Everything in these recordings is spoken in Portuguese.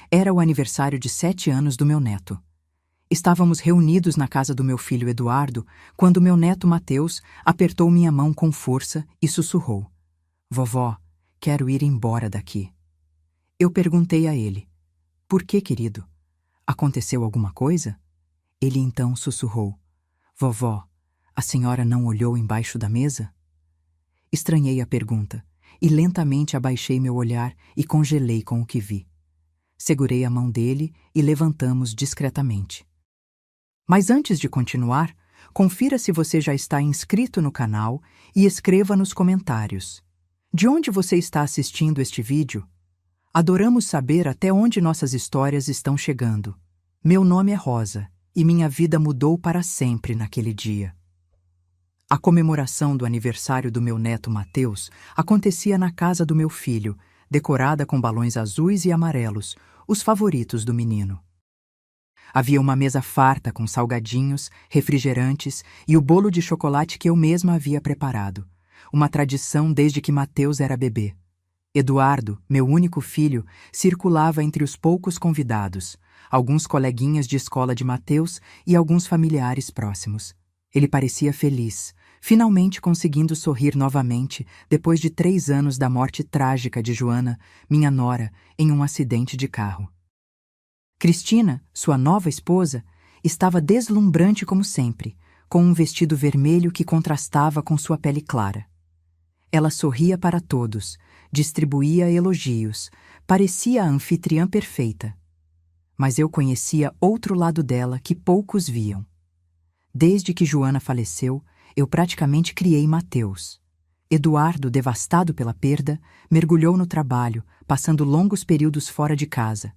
Era o aniversário de 7 anos do meu neto. Estávamos reunidos na casa do meu filho Eduardo quando meu neto Mateus apertou minha mão com força e sussurrou: "Vovó, quero ir embora daqui." Eu perguntei a ele: "Por que, querido? Aconteceu alguma coisa?" Ele então sussurrou: "Vovó, a senhora não olhou embaixo da mesa?" Estranhei a pergunta e lentamente abaixei meu olhar e congelei com o que vi. Segurei a mão dele e levantamos discretamente. Mas antes de continuar, confira se você já está inscrito no canal e escreva nos comentários: de onde você está assistindo este vídeo? Adoramos saber até onde nossas histórias estão chegando. Meu nome é Rosa e minha vida mudou para sempre naquele dia. A comemoração do aniversário do meu neto Mateus acontecia na casa do meu filho, decorada com balões azuis e amarelos, os favoritos do menino. Havia uma mesa farta com salgadinhos, refrigerantes e o bolo de chocolate que eu mesma havia preparado, uma tradição desde que Mateus era bebê. Eduardo, meu único filho, circulava entre os poucos convidados, alguns coleguinhas de escola de Mateus e alguns familiares próximos. Ele parecia feliz, finalmente conseguindo sorrir novamente depois de 3 anos da morte trágica de Joana, minha nora, em um acidente de carro. Cristina, sua nova esposa, estava deslumbrante como sempre, com um vestido vermelho que contrastava com sua pele clara. Ela sorria para todos, distribuía elogios, parecia a anfitriã perfeita. Mas eu conhecia outro lado dela que poucos viam. Desde que Joana faleceu, eu praticamente criei Mateus. Eduardo, devastado pela perda, mergulhou no trabalho, passando longos períodos fora de casa.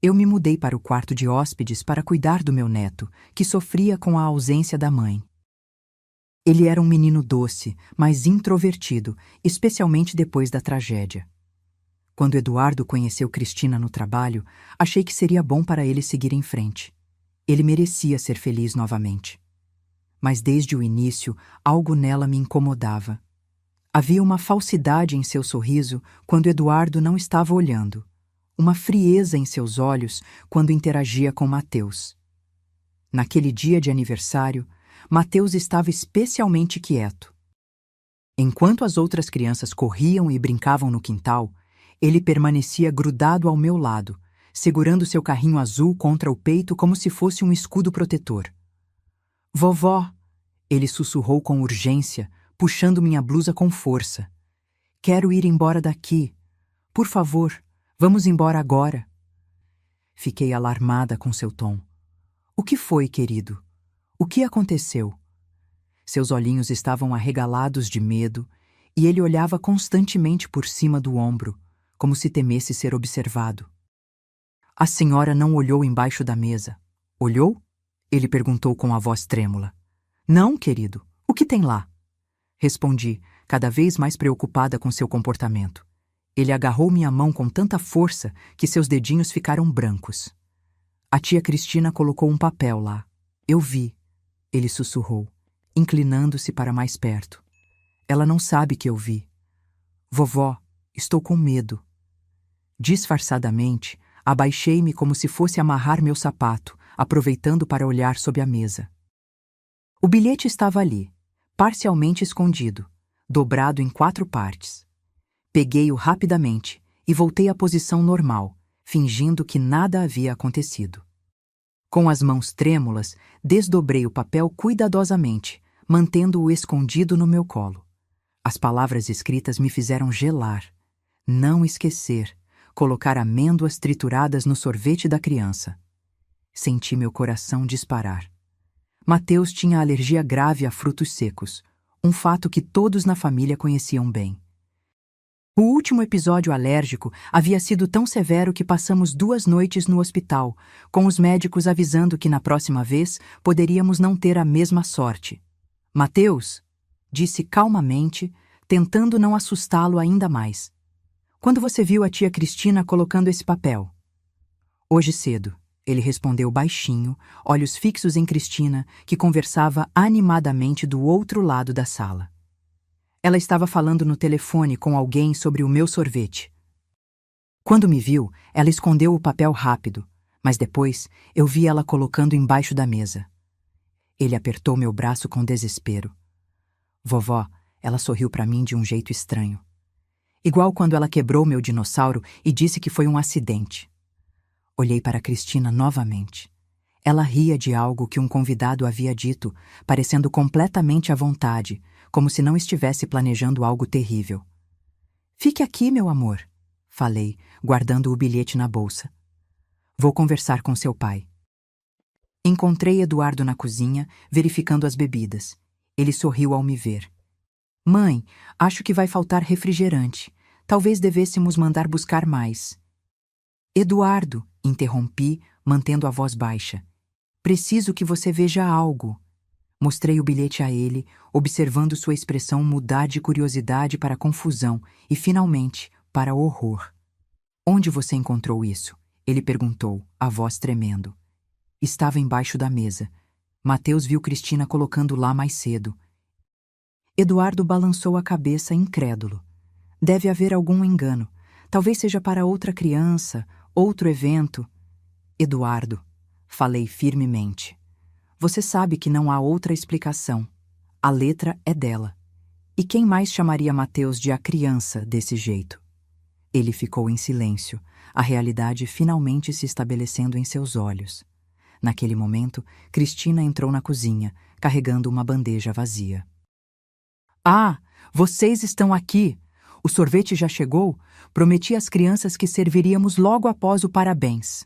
Eu me mudei para o quarto de hóspedes para cuidar do meu neto, que sofria com a ausência da mãe. Ele era um menino doce, mas introvertido, especialmente depois da tragédia. Quando Eduardo conheceu Cristina no trabalho, achei que seria bom para ele seguir em frente. Ele merecia ser feliz novamente. Mas desde o início, algo nela me incomodava. Havia uma falsidade em seu sorriso quando Eduardo não estava olhando, uma frieza em seus olhos quando interagia com Mateus. Naquele dia de aniversário, Mateus estava especialmente quieto. Enquanto as outras crianças corriam e brincavam no quintal, ele permanecia grudado ao meu lado, segurando seu carrinho azul contra o peito como se fosse um escudo protetor. "Vovó", ele sussurrou com urgência, puxando minha blusa com força. "Quero ir embora daqui. Por favor, vamos embora agora." Fiquei alarmada com seu tom. "O que foi, querido? O que aconteceu?" Seus olhinhos estavam arregalados de medo e ele olhava constantemente por cima do ombro, como se temesse ser observado. "A senhora não olhou embaixo da mesa. Olhou?" Ele perguntou com a voz trêmula. "Não, querido. O que tem lá?" Respondi, cada vez mais preocupada com seu comportamento. Ele agarrou minha mão com tanta força que seus dedinhos ficaram brancos. "A tia Cristina colocou um papel lá. Eu vi." Ele sussurrou, inclinando-se para mais perto. "Ela não sabe que eu vi. Vovó, estou com medo." Disfarçadamente, abaixei-me como se fosse amarrar meu sapato, aproveitando para olhar sob a mesa. O bilhete estava ali, parcialmente escondido, dobrado em 4 partes. Peguei-o rapidamente e voltei à posição normal, fingindo que nada havia acontecido. Com as mãos trêmulas, desdobrei o papel cuidadosamente, mantendo-o escondido no meu colo. As palavras escritas me fizeram gelar. Não esquecer. Colocar amêndoas trituradas no sorvete da criança. Senti meu coração disparar. Mateus tinha alergia grave a frutos secos, um fato que todos na família conheciam bem. O último episódio alérgico havia sido tão severo que passamos 2 noites no hospital, com os médicos avisando que na próxima vez poderíamos não ter a mesma sorte. "Mateus", disse calmamente, tentando não assustá-lo ainda mais. "Quando você viu a tia Cristina colocando esse papel?" "Hoje cedo", ele respondeu baixinho, olhos fixos em Cristina, que conversava animadamente do outro lado da sala. Ela estava falando no telefone com alguém sobre o meu sorvete. Quando me viu, ela escondeu o papel rápido, mas depois eu vi ela colocando embaixo da mesa. Ele apertou meu braço com desespero. Vovó, ela sorriu para mim de um jeito estranho. Igual quando ela quebrou meu dinossauro e disse que foi um acidente. Olhei para Cristina novamente. Ela ria de algo que um convidado havia dito, parecendo completamente à vontade, como se não estivesse planejando algo terrível. Fique aqui, meu amor, falei, guardando o bilhete na bolsa. Vou conversar com seu pai. Encontrei Eduardo na cozinha, verificando as bebidas. Ele sorriu ao me ver. Mãe, acho que vai faltar refrigerante. Talvez devêssemos mandar buscar mais. Eduardo, interrompi, mantendo a voz baixa. Preciso que você veja algo. Mostrei o bilhete a ele, observando sua expressão mudar de curiosidade para confusão e, finalmente, para horror. Onde você encontrou isso? Ele perguntou, a voz tremendo. Estava embaixo da mesa. Mateus viu Cristina colocando lá mais cedo. Eduardo balançou a cabeça incrédulo. Deve haver algum engano. Talvez seja para outra criança, outro evento. Eduardo, falei firmemente. Você sabe que não há outra explicação. A letra é dela. E quem mais chamaria Mateus de a criança desse jeito? Ele ficou em silêncio, a realidade finalmente se estabelecendo em seus olhos. Naquele momento, Cristina entrou na cozinha, carregando uma bandeja vazia. Ah, vocês estão aqui! O sorvete já chegou? Prometi às crianças que serviríamos logo após o parabéns.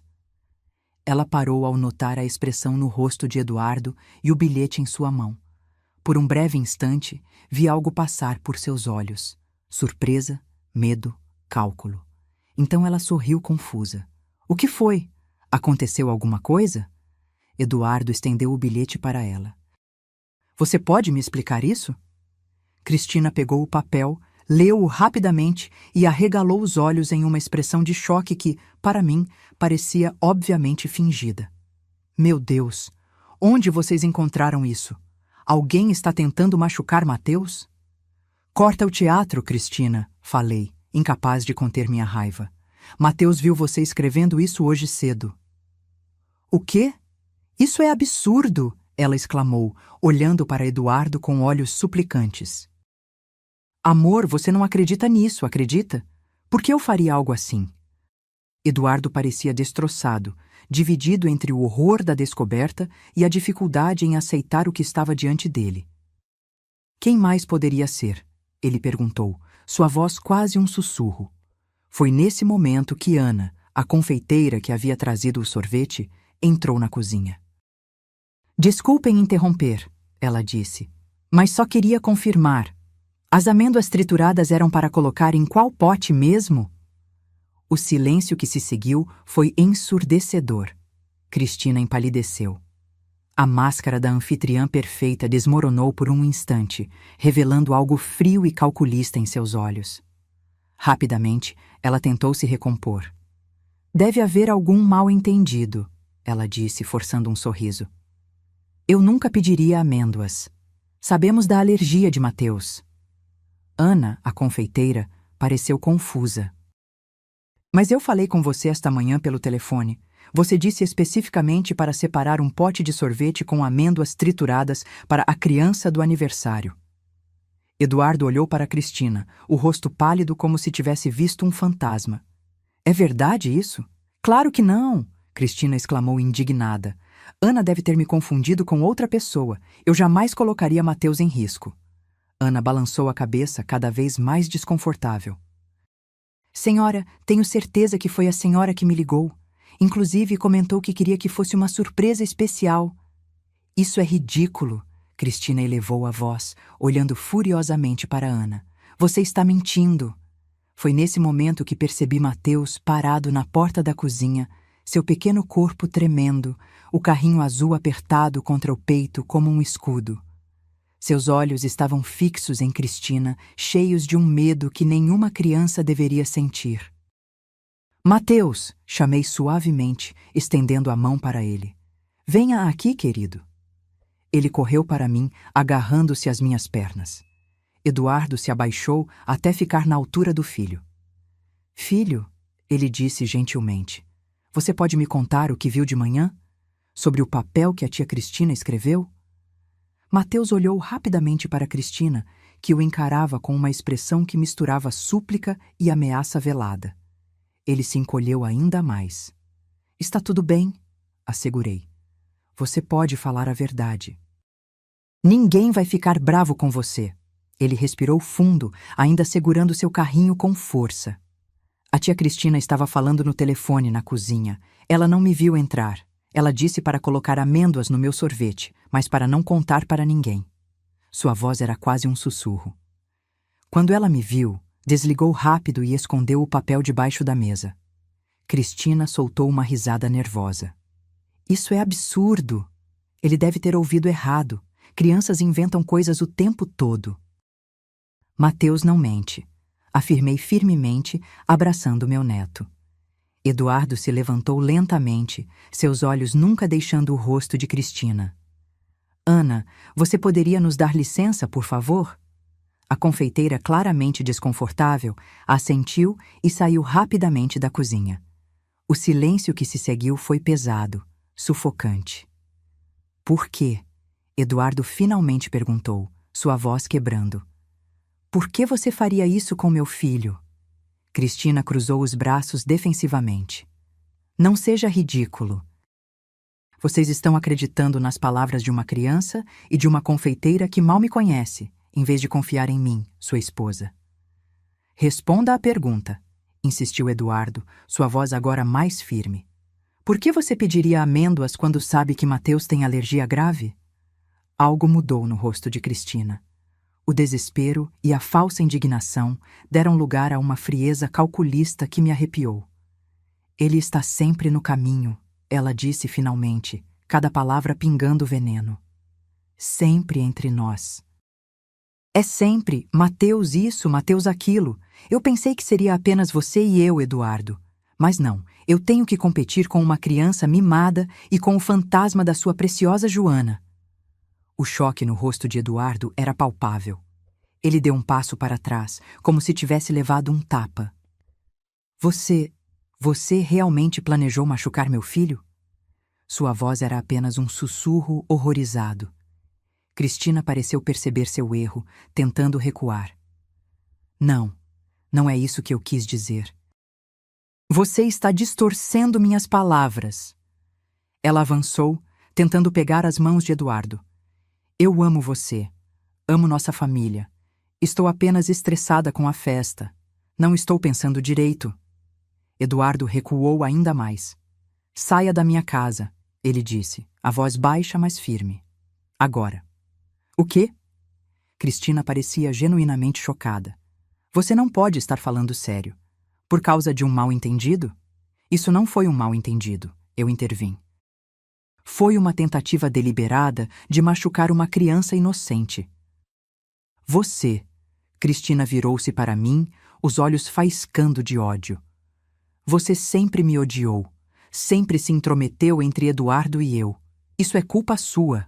Ela parou ao notar a expressão no rosto de Eduardo e o bilhete em sua mão. Por um breve instante, vi algo passar por seus olhos. Surpresa, medo, cálculo. Então ela sorriu confusa. O que foi? Aconteceu alguma coisa? Eduardo estendeu o bilhete para ela. Você pode me explicar isso? Cristina pegou o papel, leu-o rapidamente e arregalou os olhos em uma expressão de choque que, para mim, parecia obviamente fingida. Meu Deus! Onde vocês encontraram isso? Alguém está tentando machucar Mateus? Corta o teatro, Cristina, falei, incapaz de conter minha raiva. Mateus viu você escrevendo isso hoje cedo. O quê? Isso é absurdo! Ela exclamou, olhando para Eduardo com olhos suplicantes. Amor, você não acredita nisso, acredita? Por que eu faria algo assim? Eduardo parecia destroçado, dividido entre o horror da descoberta e a dificuldade em aceitar o que estava diante dele. Quem mais poderia ser? Ele perguntou, sua voz quase um sussurro. Foi nesse momento que Ana, a confeiteira que havia trazido o sorvete, entrou na cozinha. Desculpem interromper, ela disse, mas só queria confirmar. As amêndoas trituradas eram para colocar em qual pote mesmo? O silêncio que se seguiu foi ensurdecedor. Cristina empalideceu. A máscara da anfitriã perfeita desmoronou por um instante, revelando algo frio e calculista em seus olhos. Rapidamente, ela tentou se recompor. Deve haver algum mal-entendido, ela disse, forçando um sorriso. Eu nunca pediria amêndoas. Sabemos da alergia de Mateus. Ana, a confeiteira, pareceu confusa. Mas eu falei com você esta manhã pelo telefone. Você disse especificamente para separar um pote de sorvete com amêndoas trituradas para a criança do aniversário. Eduardo olhou para Cristina, o rosto pálido como se tivesse visto um fantasma. É verdade isso? Claro que não! Cristina exclamou indignada. Ana deve ter me confundido com outra pessoa. Eu jamais colocaria Mateus em risco. Ana balançou a cabeça cada vez mais desconfortável. Senhora, tenho certeza que foi a senhora que me ligou. Inclusive comentou que queria que fosse uma surpresa especial. Isso é ridículo. Cristina elevou a voz, olhando furiosamente para Ana. Você está mentindo. Foi nesse momento que percebi Mateus parado na porta da cozinha, seu pequeno corpo tremendo, o carrinho azul apertado contra o peito como um escudo. Seus olhos estavam fixos em Cristina, cheios de um medo que nenhuma criança deveria sentir. Mateus, chamei suavemente, estendendo a mão para ele. Venha aqui, querido. Ele correu para mim, agarrando-se às minhas pernas. Eduardo se abaixou até ficar na altura do filho. Filho, Ele disse gentilmente. Você pode me contar o que viu de manhã? Sobre o papel que a tia Cristina escreveu? Mateus olhou rapidamente para Cristina, que o encarava com uma expressão que misturava súplica e ameaça velada. Ele se encolheu ainda mais. Está tudo bem, assegurei. Você pode falar a verdade. Ninguém vai ficar bravo com você. Ele respirou fundo, ainda segurando seu carrinho com força. A tia Cristina estava falando no telefone na cozinha. Ela não me viu entrar. Ela disse para colocar amêndoas no meu sorvete, mas para não contar para ninguém. Sua voz era quase um sussurro. Quando ela me viu, desligou rápido e escondeu o papel debaixo da mesa. Cristina soltou uma risada nervosa. Isso é absurdo. Ele deve ter ouvido errado. Crianças inventam coisas o tempo todo. Mateus não mente, afirmei firmemente, abraçando meu neto. Eduardo se levantou lentamente, seus olhos nunca deixando o rosto de Cristina. Ana, você poderia nos dar licença, por favor? A confeiteira, claramente desconfortável, assentiu e saiu rapidamente da cozinha. O silêncio que se seguiu foi pesado, sufocante. Por quê? Eduardo finalmente perguntou, sua voz quebrando. Por que você faria isso com meu filho? Cristina cruzou os braços defensivamente. Não seja ridículo. Vocês estão acreditando nas palavras de uma criança e de uma confeiteira que mal me conhece, em vez de confiar em mim, sua esposa. Responda à pergunta, insistiu Eduardo, sua voz agora mais firme. Por que você pediria amêndoas quando sabe que Mateus tem alergia grave? Algo mudou no rosto de Cristina. O desespero e a falsa indignação deram lugar a uma frieza calculista que me arrepiou. Ele está sempre no caminho, ela disse finalmente, cada palavra pingando veneno. Sempre entre nós. É sempre, Mateus isso, Mateus aquilo. Eu pensei que seria apenas você e eu, Eduardo. Mas não, eu tenho que competir com uma criança mimada e com o fantasma da sua preciosa Joana. O choque no rosto de Eduardo era palpável. Ele deu um passo para trás, como se tivesse levado um tapa. Você realmente planejou machucar meu filho? Sua voz era apenas um sussurro horrorizado. Cristina pareceu perceber seu erro, tentando recuar. Não é isso que eu quis dizer. Você está distorcendo minhas palavras. Ela avançou, tentando pegar as mãos de Eduardo. Eu amo você. Amo nossa família. Estou apenas estressada com a festa. Não estou pensando direito. Eduardo recuou ainda mais. Saia da minha casa, ele disse, a voz baixa, mas firme. Agora. O quê? Cristina parecia genuinamente chocada. Você não pode estar falando sério. Por causa de um mal-entendido? Isso não foi um mal-entendido, eu intervim. Foi uma tentativa deliberada de machucar uma criança inocente. Você, Cristina virou-se para mim, os olhos faiscando de ódio. Você sempre me odiou, sempre se intrometeu entre Eduardo e eu. Isso é culpa sua.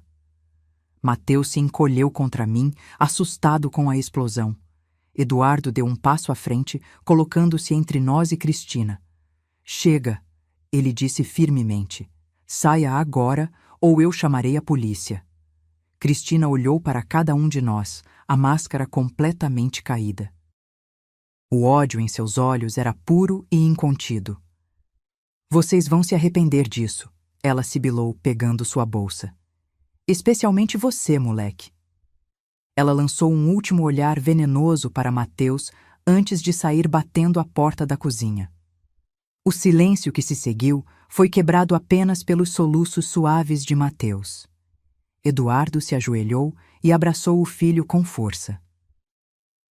Mateus se encolheu contra mim, assustado com a explosão. Eduardo deu um passo à frente, colocando-se entre nós e Cristina. Chega, ele disse firmemente. Saia agora, ou eu chamarei a polícia. Cristina olhou para cada um de nós, a máscara completamente caída. O ódio em seus olhos era puro e incontido. Vocês vão se arrepender disso, ela sibilou, pegando sua bolsa. Especialmente você, moleque. Ela lançou um último olhar venenoso para Mateus antes de sair batendo a porta da cozinha. O silêncio que se seguiu foi quebrado apenas pelos soluços suaves de Mateus. Eduardo se ajoelhou e abraçou o filho com força.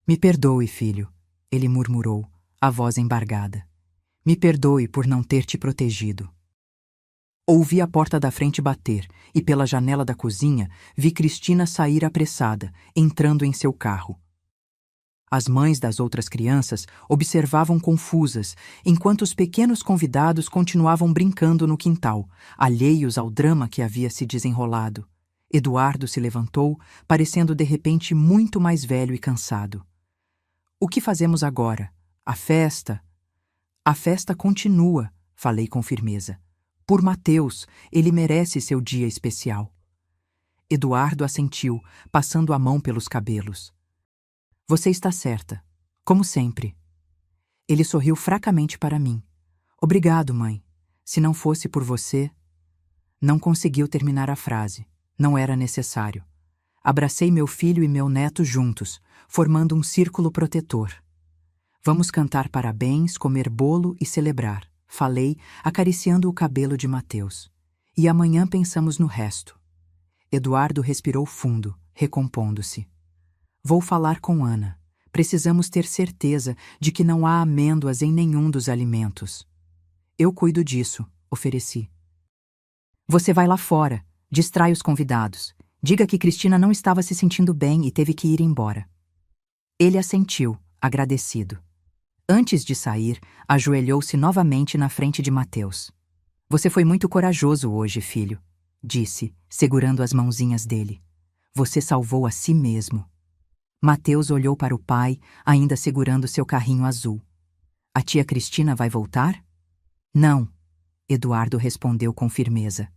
Me perdoe, filho, ele murmurou, a voz embargada. Me perdoe por não ter te protegido. Ouvi a porta da frente bater e, pela janela da cozinha, vi Cristina sair apressada, entrando em seu carro. As mães das outras crianças observavam confusas, enquanto os pequenos convidados continuavam brincando no quintal, alheios ao drama que havia se desenrolado. Eduardo se levantou, parecendo de repente muito mais velho e cansado. O que fazemos agora? A festa? A festa continua, falei com firmeza. Por Mateus, ele merece seu dia especial. Eduardo assentiu, passando a mão pelos cabelos. Você está certa, como sempre. Ele sorriu fracamente para mim. Obrigado, mãe. Se não fosse por você... Não conseguiu terminar a frase. Não era necessário. Abracei meu filho e meu neto juntos, formando um círculo protetor. Vamos cantar parabéns, comer bolo e celebrar, falei, acariciando o cabelo de Mateus. E amanhã pensamos no resto. Eduardo respirou fundo, recompondo-se. Vou falar com Ana. Precisamos ter certeza de que não há amêndoas em nenhum dos alimentos. Eu cuido disso, ofereci. Você vai lá fora, distrai os convidados. Diga que Cristina não estava se sentindo bem e teve que ir embora. Ele assentiu, agradecido. Antes de sair, ajoelhou-se novamente na frente de Mateus. Você foi muito corajoso hoje, filho, disse, segurando as mãozinhas dele. Você salvou a si mesmo. Mateus olhou para o pai, ainda segurando seu carrinho azul. A tia Cristina vai voltar? Não, Eduardo respondeu com firmeza.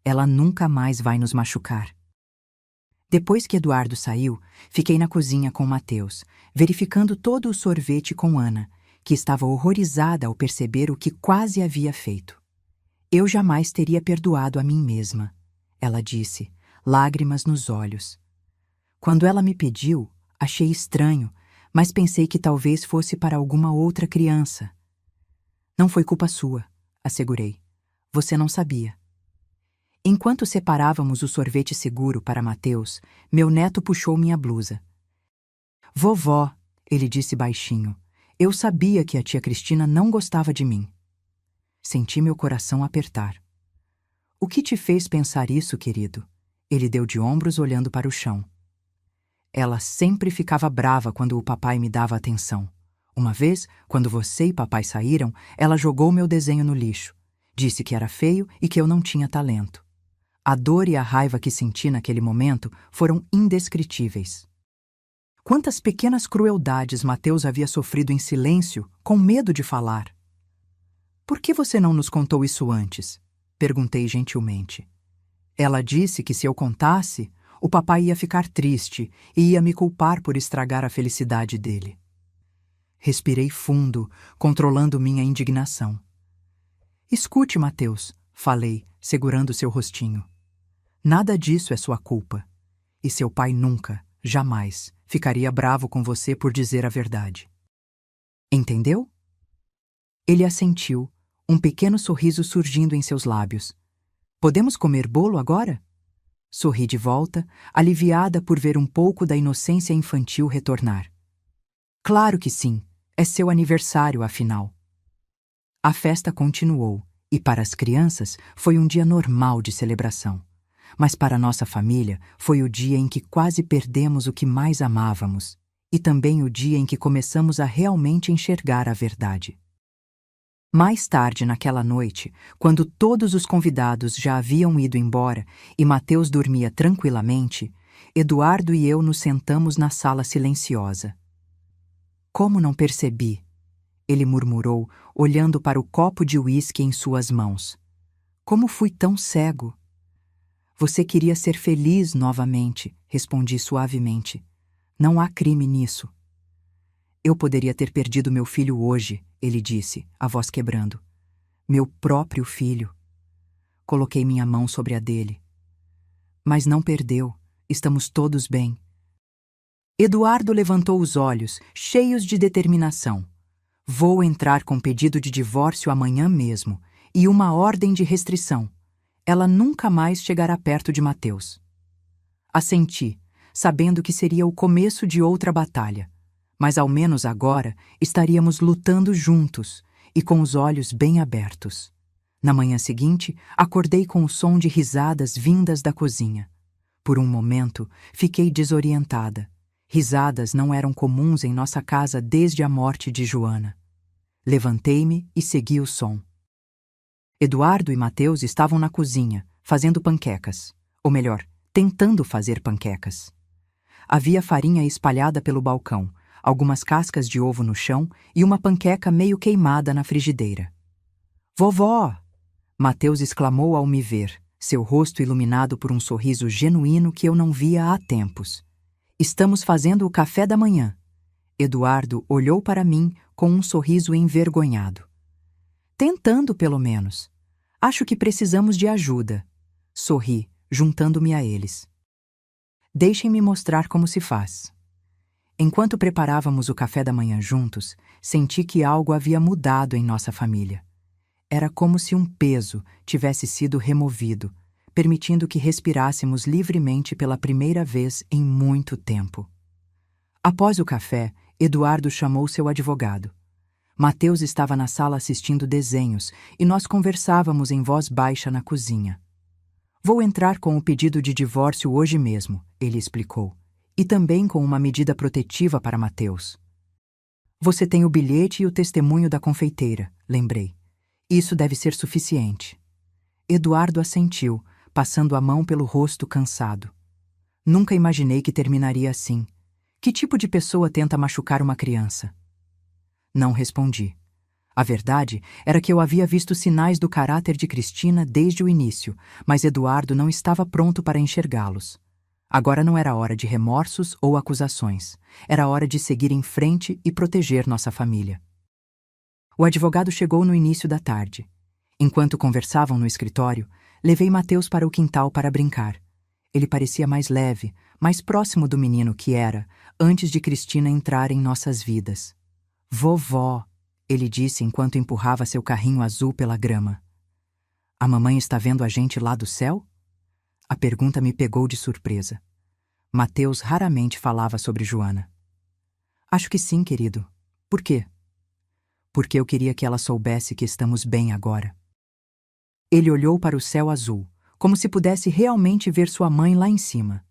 Ela nunca mais vai nos machucar. Depois que Eduardo saiu, fiquei na cozinha com Mateus, verificando todo o sorvete com Ana, que estava horrorizada ao perceber o que quase havia feito. Eu jamais teria perdoado a mim mesma, ela disse, lágrimas nos olhos. Quando ela me pediu, achei estranho, mas pensei que talvez fosse para alguma outra criança. Não foi culpa sua, assegurei. Você não sabia. Enquanto separávamos o sorvete seguro para Mateus, meu neto puxou minha blusa. Vovó, ele disse baixinho, eu sabia que a tia Cristina não gostava de mim. Senti meu coração apertar. O que te fez pensar isso, querido? Ele deu de ombros olhando para o chão. Ela sempre ficava brava quando o papai me dava atenção. Uma vez, quando você e papai saíram, ela jogou meu desenho no lixo. Disse que era feio e que eu não tinha talento. A dor e a raiva que senti naquele momento foram indescritíveis. Quantas pequenas crueldades Mateus havia sofrido em silêncio, com medo de falar. Por que você não nos contou isso antes? Perguntei gentilmente. Ela disse que se eu contasse, o papai ia ficar triste e ia me culpar por estragar a felicidade dele. Respirei fundo, controlando minha indignação. Escute, Mateus, falei, segurando seu rostinho. Nada disso é sua culpa. E seu pai nunca, jamais, ficaria bravo com você por dizer a verdade. Entendeu? Ele assentiu, um pequeno sorriso surgindo em seus lábios. Podemos comer bolo agora? Sorri de volta, aliviada por ver um pouco da inocência infantil retornar. Claro que sim, é seu aniversário, afinal. A festa continuou, e para as crianças foi um dia normal de celebração. Mas para nossa família foi o dia em que quase perdemos o que mais amávamos, e também o dia em que começamos a realmente enxergar a verdade. Mais tarde naquela noite, quando todos os convidados já haviam ido embora e Mateus dormia tranquilamente, Eduardo e eu nos sentamos na sala silenciosa. Como não percebi? Ele murmurou, olhando para o copo de uísque em suas mãos. Como fui tão cego? Você queria ser feliz novamente, respondi suavemente. Não há crime nisso. Eu poderia ter perdido meu filho hoje, ele disse, a voz quebrando. Meu próprio filho. Coloquei minha mão sobre a dele. Mas não perdeu, estamos todos bem. Eduardo levantou os olhos, cheios de determinação. Vou entrar com pedido de divórcio amanhã mesmo e uma ordem de restrição. Ela nunca mais chegará perto de Mateus. Assenti, sabendo que seria o começo de outra batalha, mas ao menos agora estaríamos lutando juntos e com os olhos bem abertos. Na manhã seguinte, acordei com o som de risadas vindas da cozinha. Por um momento, fiquei desorientada. Risadas não eram comuns em nossa casa desde a morte de Joana. Levantei-me e segui o som. Eduardo e Mateus estavam na cozinha, fazendo panquecas. Ou melhor, tentando fazer panquecas. Havia farinha espalhada pelo balcão, algumas cascas de ovo no chão e uma panqueca meio queimada na frigideira. Vovó! Mateus exclamou ao me ver, seu rosto iluminado por um sorriso genuíno que eu não via há tempos. Estamos fazendo o café da manhã. Eduardo olhou para mim com um sorriso envergonhado. Tentando, pelo menos. Acho que precisamos de ajuda. Sorri, juntando-me a eles. Deixem-me mostrar como se faz. Enquanto preparávamos o café da manhã juntos, senti que algo havia mudado em nossa família. Era como se um peso tivesse sido removido, permitindo que respirássemos livremente pela primeira vez em muito tempo. Após o café, Eduardo chamou seu advogado. Mateus estava na sala assistindo desenhos e nós conversávamos em voz baixa na cozinha. Vou entrar com o pedido de divórcio hoje mesmo, ele explicou, e também com uma medida protetiva para Mateus. Você tem o bilhete e o testemunho da confeiteira, lembrei. Isso deve ser suficiente. Eduardo assentiu, passando a mão pelo rosto cansado. Nunca imaginei que terminaria assim. Que tipo de pessoa tenta machucar uma criança? Não respondi. A verdade era que eu havia visto sinais do caráter de Cristina desde o início, mas Eduardo não estava pronto para enxergá-los. Agora não era hora de remorsos ou acusações. Era hora de seguir em frente e proteger nossa família. O advogado chegou no início da tarde. Enquanto conversavam no escritório, levei Mateus para o quintal para brincar. Ele parecia mais leve, mais próximo do menino que era, antes de Cristina entrar em nossas vidas. Vovó, ele disse enquanto empurrava seu carrinho azul pela grama. A mamãe está vendo a gente lá do céu? A pergunta me pegou de surpresa. Mateus raramente falava sobre Joana. Acho que sim, querido. Por quê? Porque eu queria que ela soubesse que estamos bem agora. Ele olhou para o céu azul, como se pudesse realmente ver sua mãe lá em cima.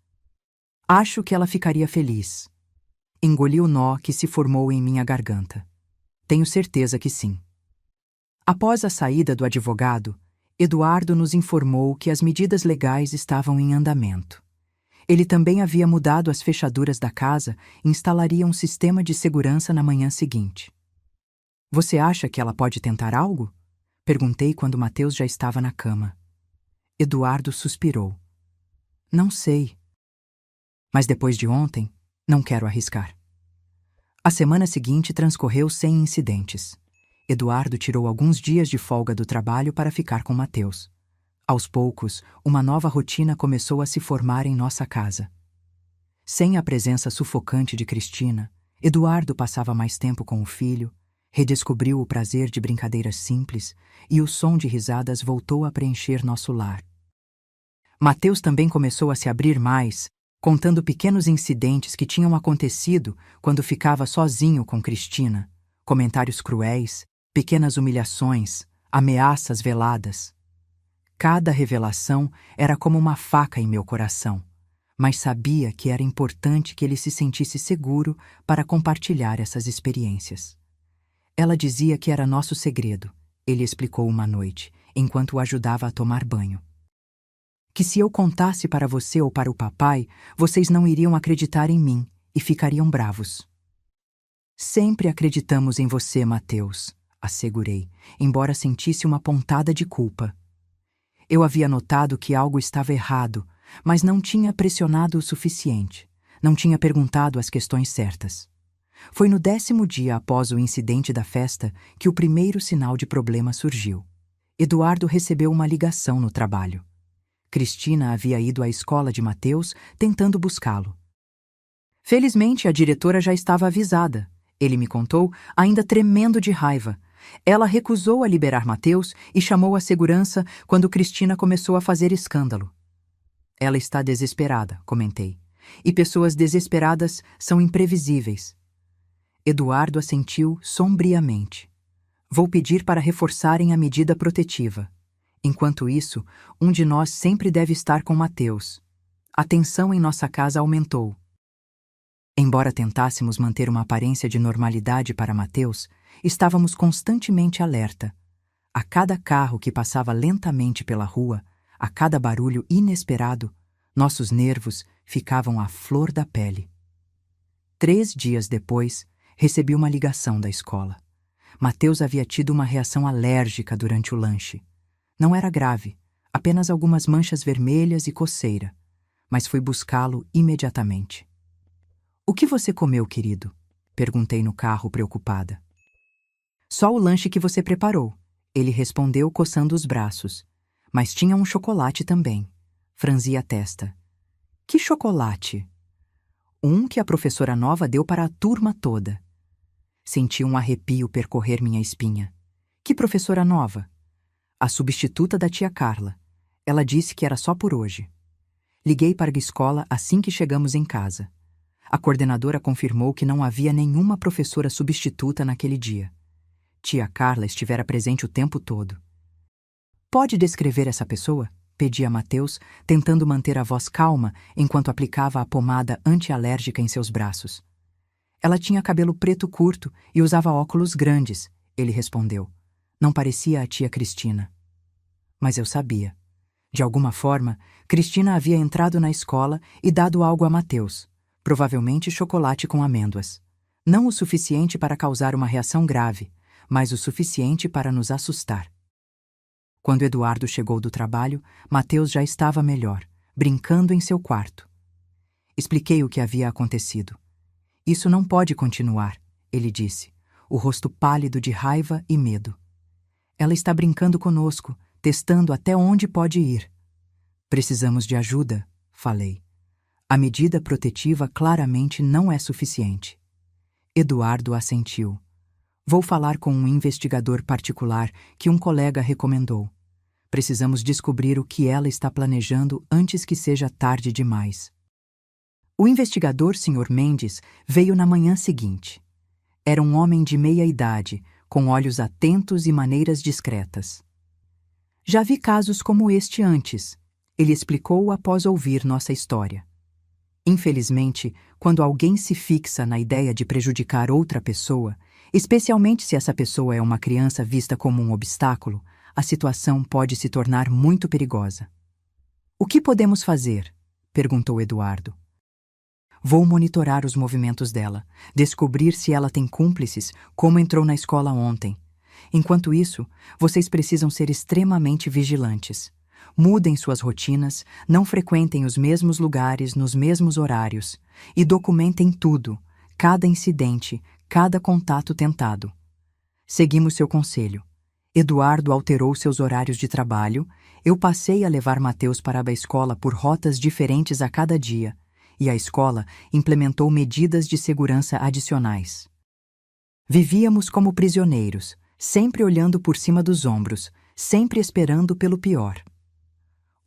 Acho que ela ficaria feliz. Engoli o nó que se formou em minha garganta. Tenho certeza que sim. Após a saída do advogado, Eduardo nos informou que as medidas legais estavam em andamento. Ele também havia mudado as fechaduras da casa e instalaria um sistema de segurança na manhã seguinte. Você acha que ela pode tentar algo? Perguntei quando Mateus já estava na cama. Eduardo suspirou. Não sei. Mas depois de ontem, não quero arriscar. A semana seguinte transcorreu sem incidentes. Eduardo tirou alguns dias de folga do trabalho para ficar com Mateus. Aos poucos, uma nova rotina começou a se formar em nossa casa. Sem a presença sufocante de Cristina, Eduardo passava mais tempo com o filho, redescobriu o prazer de brincadeiras simples e o som de risadas voltou a preencher nosso lar. Mateus também começou a se abrir mais, contando pequenos incidentes que tinham acontecido quando ficava sozinho com Cristina, comentários cruéis, pequenas humilhações, ameaças veladas. Cada revelação era como uma faca em meu coração, mas sabia que era importante que ele se sentisse seguro para compartilhar essas experiências. Ela dizia que era nosso segredo, ele explicou uma noite, enquanto o ajudava a tomar banho. Que se eu contasse para você ou para o papai, vocês não iriam acreditar em mim e ficariam bravos. Sempre acreditamos em você, Mateus, assegurei, embora sentisse uma pontada de culpa. Eu havia notado que algo estava errado, mas não tinha pressionado o suficiente, não tinha perguntado as questões certas. Foi no 10º dia após o incidente da festa que o primeiro sinal de problema surgiu. Eduardo recebeu uma ligação no trabalho. Cristina havia ido à escola de Mateus tentando buscá-lo. Felizmente, a diretora já estava avisada. Ele me contou, ainda tremendo de raiva. Ela recusou a liberar Mateus e chamou a segurança quando Cristina começou a fazer escândalo. Ela está desesperada, comentei. E pessoas desesperadas são imprevisíveis. Eduardo assentiu sombriamente. Vou pedir para reforçarem a medida protetiva. Enquanto isso, um de nós sempre deve estar com Mateus. A tensão em nossa casa aumentou. Embora tentássemos manter uma aparência de normalidade para Mateus, estávamos constantemente alerta. A cada carro que passava lentamente pela rua, a cada barulho inesperado, nossos nervos ficavam à flor da pele. 3 dias depois, recebi uma ligação da escola. Mateus havia tido uma reação alérgica durante o lanche. Não era grave, apenas algumas manchas vermelhas e coceira, mas fui buscá-lo imediatamente. "O que você comeu, querido?" perguntei no carro, preocupada. "Só o lanche que você preparou", ele respondeu, coçando os braços. "Mas tinha um chocolate também." Franzi a testa. "Que chocolate?" "Um que a professora nova deu para a turma toda." Senti um arrepio percorrer minha espinha. "Que professora nova?" "A substituta da tia Carla. Ela disse que era só por hoje." Liguei para a escola assim que chegamos em casa. A coordenadora confirmou que não havia nenhuma professora substituta naquele dia. Tia Carla estivera presente o tempo todo. "Pode descrever essa pessoa?" pedi a Mateus, tentando manter a voz calma enquanto aplicava a pomada antialérgica em seus braços. "Ela tinha cabelo preto curto e usava óculos grandes", ele respondeu. "Não parecia a tia Cristina." Mas eu sabia. De alguma forma, Cristina havia entrado na escola e dado algo a Mateus, provavelmente chocolate com amêndoas. Não o suficiente para causar uma reação grave, mas o suficiente para nos assustar. Quando Eduardo chegou do trabalho, Mateus já estava melhor, brincando em seu quarto. Expliquei o que havia acontecido. "Isso não pode continuar", ele disse, o rosto pálido de raiva e medo. "Ela está brincando conosco, testando até onde pode ir." "Precisamos de ajuda", falei. "A medida protetiva claramente não é suficiente." Eduardo assentiu. "Vou falar com um investigador particular que um colega recomendou. Precisamos descobrir o que ela está planejando antes que seja tarde demais." O investigador, Sr. Mendes, veio na manhã seguinte. Era um homem de meia idade, com olhos atentos e maneiras discretas. "Já vi casos como este antes", ele explicou após ouvir nossa história. "Infelizmente, quando alguém se fixa na ideia de prejudicar outra pessoa, especialmente se essa pessoa é uma criança vista como um obstáculo, a situação pode se tornar muito perigosa." "O que podemos fazer?" perguntou Eduardo. "Vou monitorar os movimentos dela, descobrir se ela tem cúmplices, como entrou na escola ontem. Enquanto isso, vocês precisam ser extremamente vigilantes. Mudem suas rotinas, não frequentem os mesmos lugares nos mesmos horários e documentem tudo, cada incidente, cada contato tentado." Seguimos seu conselho. Eduardo alterou seus horários de trabalho, eu passei a levar Mateus para a escola por rotas diferentes a cada dia, e a escola implementou medidas de segurança adicionais. Vivíamos como prisioneiros, sempre olhando por cima dos ombros, sempre esperando pelo pior.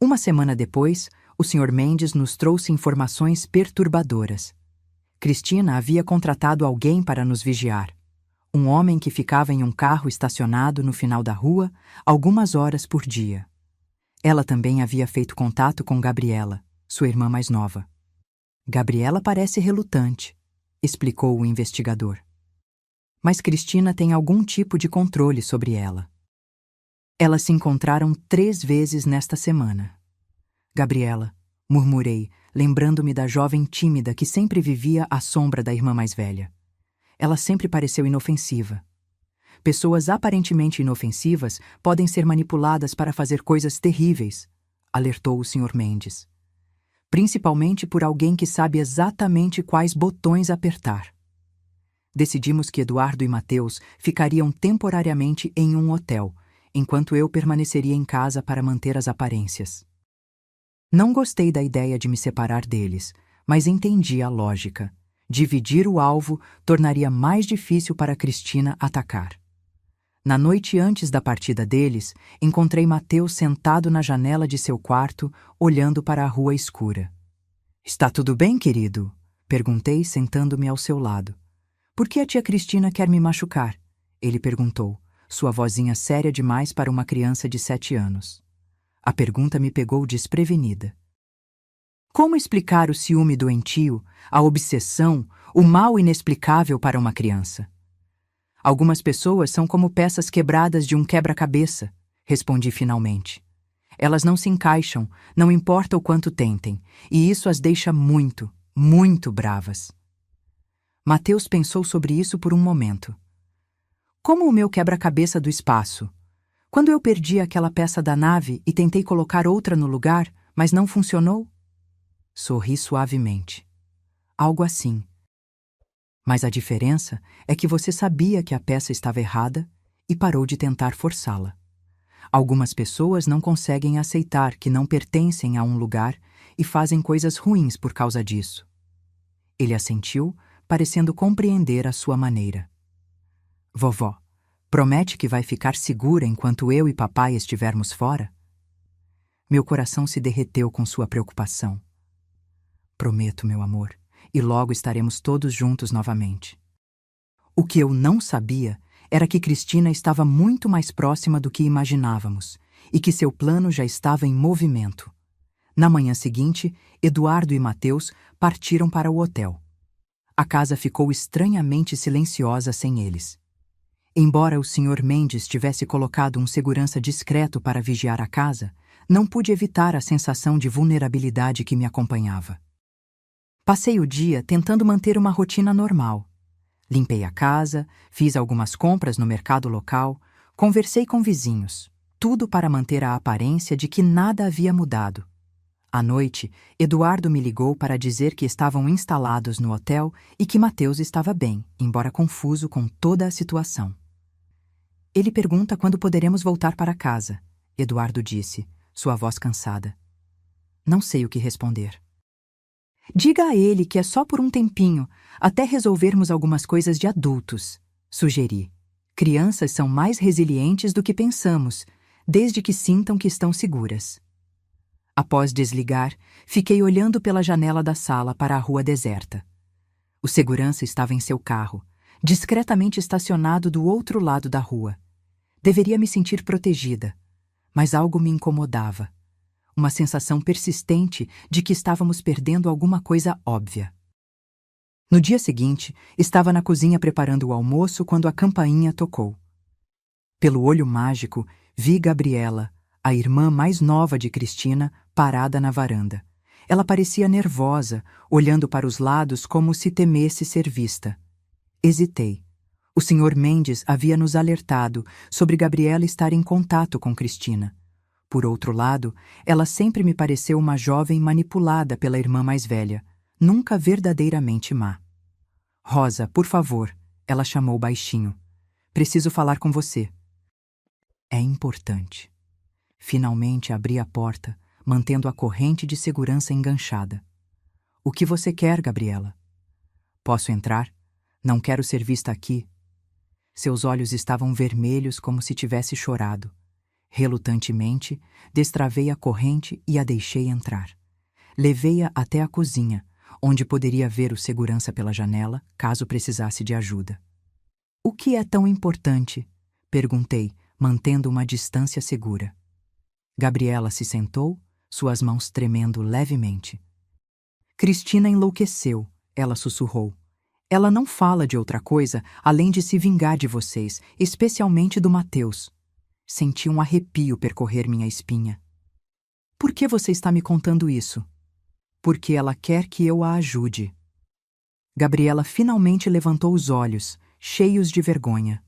Uma semana depois, o Sr. Mendes nos trouxe informações perturbadoras. Cristina havia contratado alguém para nos vigiar. Um homem que ficava em um carro estacionado no final da rua, algumas horas por dia. Ela também havia feito contato com Gabriela, sua irmã mais nova. "Gabriela parece relutante", explicou o investigador. "Mas Cristina tem algum tipo de controle sobre ela." "Elas se encontraram 3 vezes nesta semana." "Gabriela", murmurei, lembrando-me da jovem tímida que sempre vivia à sombra da irmã mais velha. Ela sempre pareceu inofensiva. "Pessoas aparentemente inofensivas podem ser manipuladas para fazer coisas terríveis", alertou o Sr. Mendes. "Principalmente por alguém que sabe exatamente quais botões apertar." Decidimos que Eduardo e Mateus ficariam temporariamente em um hotel, enquanto eu permaneceria em casa para manter as aparências. Não gostei da ideia de me separar deles, mas entendi a lógica. Dividir o alvo tornaria mais difícil para Cristina atacar. Na noite antes da partida deles, encontrei Mateus sentado na janela de seu quarto, olhando para a rua escura. "Está tudo bem, querido?" perguntei, sentando-me ao seu lado. "Por que a tia Cristina quer me machucar?" ele perguntou, sua vozinha séria demais para uma criança de 7 anos. A pergunta me pegou desprevenida. Como explicar o ciúme doentio, a obsessão, o mal inexplicável para uma criança? "Algumas pessoas são como peças quebradas de um quebra-cabeça", respondi finalmente. "Elas não se encaixam, não importa o quanto tentem, e isso as deixa muito, muito bravas." Mateus pensou sobre isso por um momento. Como o meu quebra-cabeça do espaço. Quando eu perdi aquela peça da nave e tentei colocar outra no lugar, mas não funcionou? Sorri suavemente. Algo assim. Mas a diferença é que você sabia que a peça estava errada e parou de tentar forçá-la. Algumas pessoas não conseguem aceitar que não pertencem a um lugar e fazem coisas ruins por causa disso. Ele assentiu, parecendo compreender a sua maneira. Vovó, promete que vai ficar segura enquanto eu e papai estivermos fora? Meu coração se derreteu com sua preocupação. Prometo, meu amor, e logo estaremos todos juntos novamente. O que eu não sabia era que Cristina estava muito mais próxima do que imaginávamos e que seu plano já estava em movimento. Na manhã seguinte, Eduardo e Mateus partiram para o hotel. A casa ficou estranhamente silenciosa sem eles. Embora o Sr. Mendes tivesse colocado um segurança discreto para vigiar a casa, não pude evitar a sensação de vulnerabilidade que me acompanhava. Passei o dia tentando manter uma rotina normal. Limpei a casa, fiz algumas compras no mercado local, conversei com vizinhos, tudo para manter a aparência de que nada havia mudado. À noite, Eduardo me ligou para dizer que estavam instalados no hotel e que Mateus estava bem, embora confuso com toda a situação. Ele pergunta quando poderemos voltar para casa, Eduardo disse, sua voz cansada. Não sei o que responder. Diga a ele que é só por um tempinho, até resolvermos algumas coisas de adultos, sugeri. Crianças são mais resilientes do que pensamos, desde que sintam que estão seguras. Após desligar, fiquei olhando pela janela da sala para a rua deserta. O segurança estava em seu carro, discretamente estacionado do outro lado da rua. Deveria me sentir protegida, mas algo me incomodava. Uma sensação persistente de que estávamos perdendo alguma coisa óbvia. No dia seguinte, estava na cozinha preparando o almoço quando a campainha tocou. Pelo olho mágico, vi Gabriela, a irmã mais nova de Cristina, parada na varanda. Ela parecia nervosa, olhando para os lados como se temesse ser vista. Hesitei. O Sr. Mendes havia nos alertado sobre Gabriela estar em contato com Cristina. Por outro lado, ela sempre me pareceu uma jovem manipulada pela irmã mais velha, nunca verdadeiramente má. Rosa, por favor, ela chamou baixinho. Preciso falar com você. É importante. Finalmente abri a porta, mantendo a corrente de segurança enganchada. O que você quer, Gabriela? Posso entrar? Não quero ser vista aqui. Seus olhos estavam vermelhos como se tivesse chorado. Relutantemente, destravei a corrente e a deixei entrar. Levei-a até a cozinha, onde poderia ver o segurança pela janela, caso precisasse de ajuda. O que é tão importante? Perguntei, mantendo uma distância segura. Gabriela se sentou, suas mãos tremendo levemente. Cristina enlouqueceu, ela sussurrou. Ela não fala de outra coisa além de se vingar de vocês, especialmente do Mateus. Senti um arrepio percorrer minha espinha. Por que você está me contando isso? Porque ela quer que eu a ajude. Gabriela finalmente levantou os olhos, cheios de vergonha.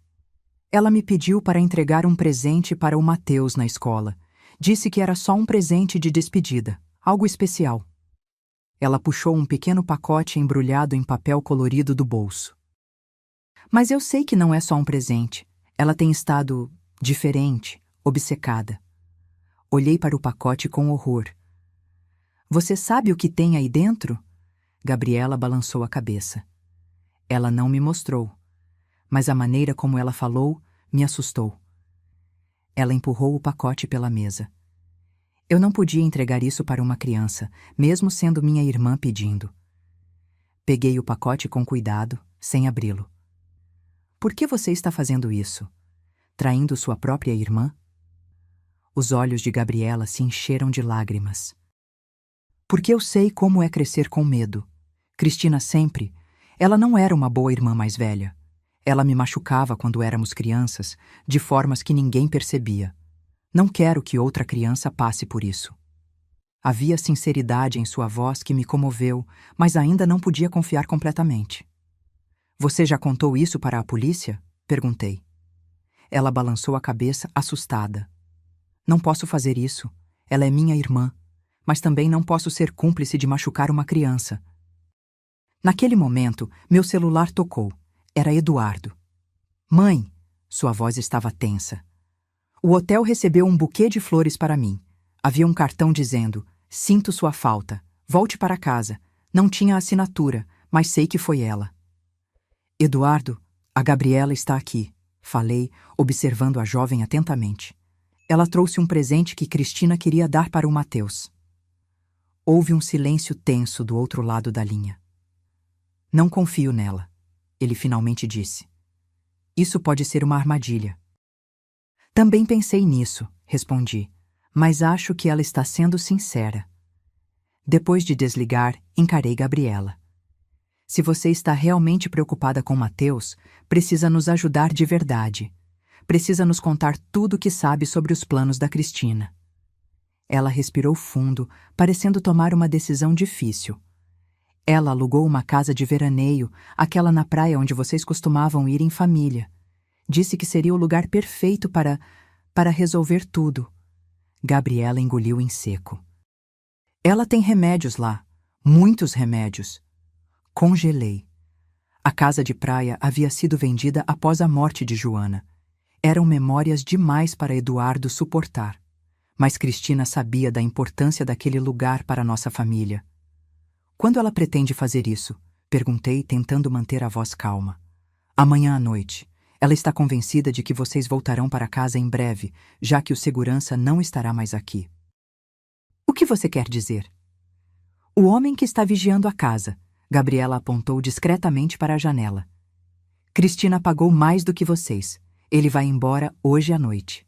Ela me pediu para entregar um presente para o Mateus na escola. Disse que era só um presente de despedida, algo especial. Ela puxou um pequeno pacote embrulhado em papel colorido do bolso. Mas eu sei que não é só um presente. Ela tem estado diferente, obcecada. Olhei para o pacote com horror. Você sabe o que tem aí dentro? Gabriela balançou a cabeça. Ela não me mostrou, mas a maneira como ela falou me assustou. Ela empurrou o pacote pela mesa. Eu não podia entregar isso para uma criança, mesmo sendo minha irmã pedindo. Peguei o pacote com cuidado, sem abri-lo. Por que você está fazendo isso? Traindo sua própria irmã? Os olhos de Gabriela se encheram de lágrimas. Porque eu sei como é crescer com medo. Cristina sempre. Ela não era uma boa irmã mais velha. Ela me machucava quando éramos crianças, de formas que ninguém percebia. Não quero que outra criança passe por isso. Havia sinceridade em sua voz que me comoveu, mas ainda não podia confiar completamente. Você já contou isso para a polícia? Perguntei. Ela balançou a cabeça, assustada. Não posso fazer isso. Ela é minha irmã. Mas também não posso ser cúmplice de machucar uma criança. Naquele momento, meu celular tocou. Era Eduardo. Mãe! Sua voz estava tensa. O hotel recebeu um buquê de flores para mim. Havia um cartão dizendo: sinto sua falta. Volte para casa. Não tinha assinatura, mas sei que foi ela. Eduardo, a Gabriela está aqui, falei, observando a jovem atentamente. Ela trouxe um presente que Cristina queria dar para o Mateus. Houve um silêncio tenso do outro lado da linha. Não confio nela, ele finalmente disse. Isso pode ser uma armadilha. Também pensei nisso, respondi, mas acho que ela está sendo sincera. Depois de desligar, encarei Gabriela. Se você está realmente preocupada com Mateus, precisa nos ajudar de verdade. Precisa nos contar tudo o que sabe sobre os planos da Cristina. Ela respirou fundo, parecendo tomar uma decisão difícil. Ela alugou uma casa de veraneio, aquela na praia onde vocês costumavam ir em família. Disse que seria o lugar perfeito para resolver tudo. Gabriela engoliu em seco. Ela tem remédios lá, muitos remédios. Congelei. A casa de praia havia sido vendida após a morte de Joana. Eram memórias demais para Eduardo suportar. Mas Cristina sabia da importância daquele lugar para nossa família. Quando ela pretende fazer isso? Perguntei, tentando manter a voz calma. Amanhã à noite. Ela está convencida de que vocês voltarão para casa em breve, já que o segurança não estará mais aqui. O que você quer dizer? O homem que está vigiando a casa. Gabriela apontou discretamente para a janela. Cristina pagou mais do que vocês. Ele vai embora hoje à noite.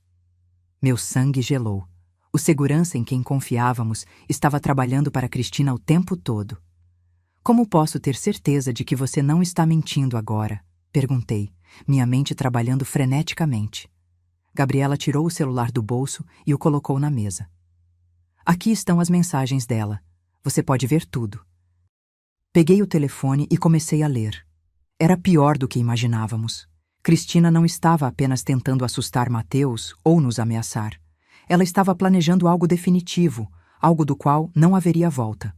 Meu sangue gelou. O segurança em quem confiávamos estava trabalhando para Cristina o tempo todo. Como posso ter certeza de que você não está mentindo agora? Perguntei, minha mente trabalhando freneticamente. Gabriela tirou o celular do bolso e o colocou na mesa. Aqui estão as mensagens dela. Você pode ver tudo. Peguei o telefone e comecei a ler. Era pior do que imaginávamos. Cristina não estava apenas tentando assustar Mateus ou nos ameaçar. Ela estava planejando algo definitivo, algo do qual não haveria volta.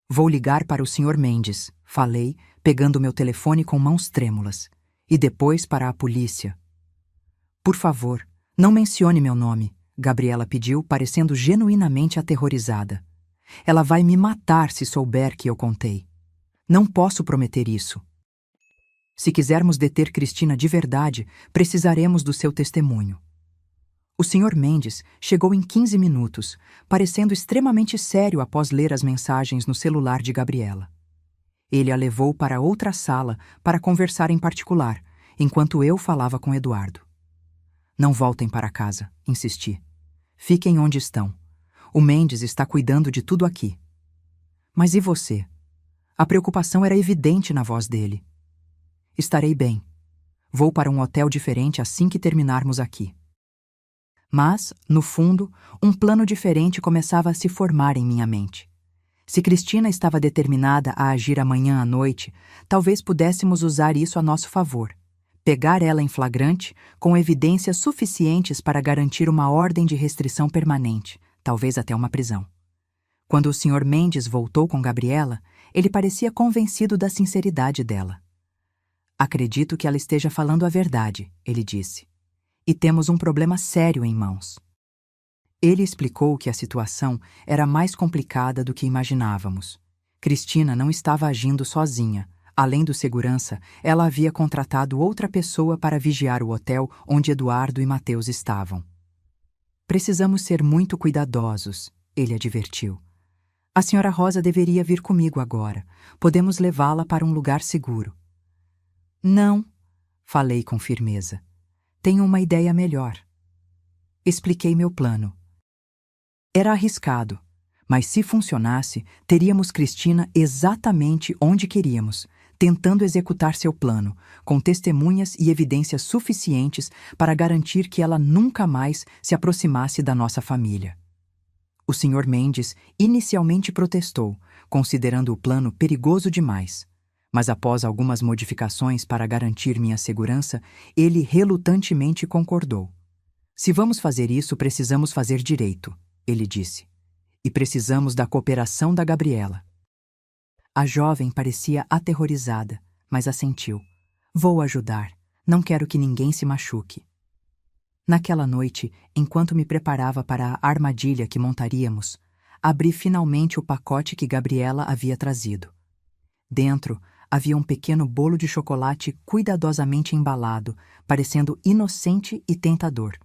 Vou ligar para o Sr. Mendes, falei, pegando meu telefone com mãos trêmulas. E depois para a polícia. Por favor, não mencione meu nome, Gabriela pediu, parecendo genuinamente aterrorizada. Ela vai me matar se souber que eu contei. Não posso prometer isso. Se quisermos deter Cristina de verdade, precisaremos do seu testemunho. O Sr. Mendes chegou em 15 minutos, parecendo extremamente sério após ler as mensagens no celular de Gabriela. Ele a levou para outra sala para conversar em particular, enquanto eu falava com Eduardo. Não voltem para casa, insisti. Fiquem onde estão. O Mendes está cuidando de tudo aqui. Mas e você? A preocupação era evidente na voz dele. Estarei bem. Vou para um hotel diferente assim que terminarmos aqui. Mas, no fundo, um plano diferente começava a se formar em minha mente. Se Cristina estava determinada a agir amanhã à noite, talvez pudéssemos usar isso a nosso favor. Pegar ela em flagrante, com evidências suficientes para garantir uma ordem de restrição permanente, talvez até uma prisão. Quando o Sr. Mendes voltou com Gabriela, ele parecia convencido da sinceridade dela. Acredito que ela esteja falando a verdade, ele disse. E temos um problema sério em mãos. Ele explicou que a situação era mais complicada do que imaginávamos. Cristina não estava agindo sozinha. Além do segurança, ela havia contratado outra pessoa para vigiar o hotel onde Eduardo e Mateus estavam. Precisamos ser muito cuidadosos, ele advertiu. A Sra. Rosa deveria vir comigo agora. Podemos levá-la para um lugar seguro. Não, falei com firmeza. Tenho uma ideia melhor. Expliquei meu plano. Era arriscado, mas se funcionasse, teríamos Cristina exatamente onde queríamos, tentando executar seu plano, com testemunhas e evidências suficientes para garantir que ela nunca mais se aproximasse da nossa família. O Sr. Mendes inicialmente protestou, considerando o plano perigoso demais, Mas após algumas modificações para garantir minha segurança, ele relutantemente concordou. Se vamos fazer isso, precisamos fazer direito, ele disse. E precisamos da cooperação da Gabriela. A jovem parecia aterrorizada, mas assentiu. Vou ajudar. Não quero que ninguém se machuque. Naquela noite, enquanto me preparava para a armadilha que montaríamos, abri finalmente o pacote que Gabriela havia trazido. Dentro, havia um pequeno bolo de chocolate cuidadosamente embalado, parecendo inocente e tentador.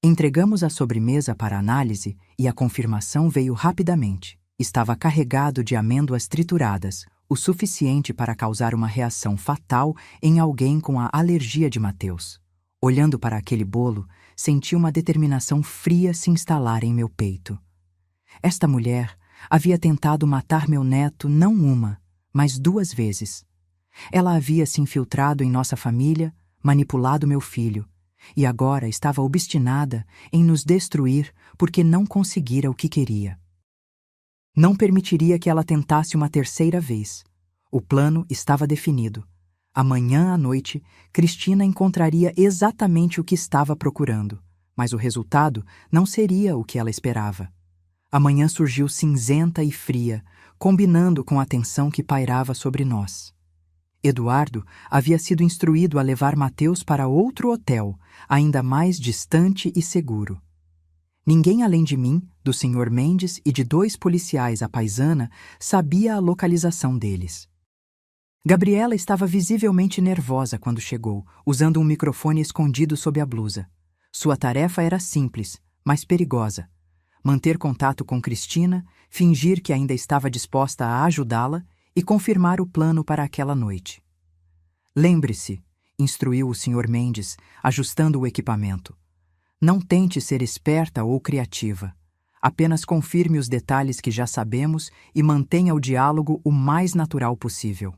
Entregamos a sobremesa para análise e a confirmação veio rapidamente. Estava carregado de amêndoas trituradas, o suficiente para causar uma reação fatal em alguém com a alergia de Mateus. Olhando para aquele bolo, senti uma determinação fria se instalar em meu peito. Esta mulher havia tentado matar meu neto não uma, mas 2 vezes. Ela havia se infiltrado em nossa família, manipulado meu filho, e agora estava obstinada em nos destruir porque não conseguira o que queria. Não permitiria que ela tentasse uma 3ª vez. O plano estava definido. Amanhã à noite, Cristina encontraria exatamente o que estava procurando, mas o resultado não seria o que ela esperava. A manhã surgiu cinzenta e fria, combinando com a tensão que pairava sobre nós. Eduardo havia sido instruído a levar Mateus para outro hotel, ainda mais distante e seguro. Ninguém além de mim, do Sr. Mendes e de 2 policiais à paisana sabia a localização deles. Gabriela estava visivelmente nervosa quando chegou, usando um microfone escondido sob a blusa. Sua tarefa era simples, mas perigosa. Manter contato com Cristina, fingir que ainda estava disposta a ajudá-la e confirmar o plano para aquela noite. Lembre-se, instruiu o Sr. Mendes, ajustando o equipamento. Não tente ser esperta ou criativa. Apenas confirme os detalhes que já sabemos e mantenha o diálogo o mais natural possível.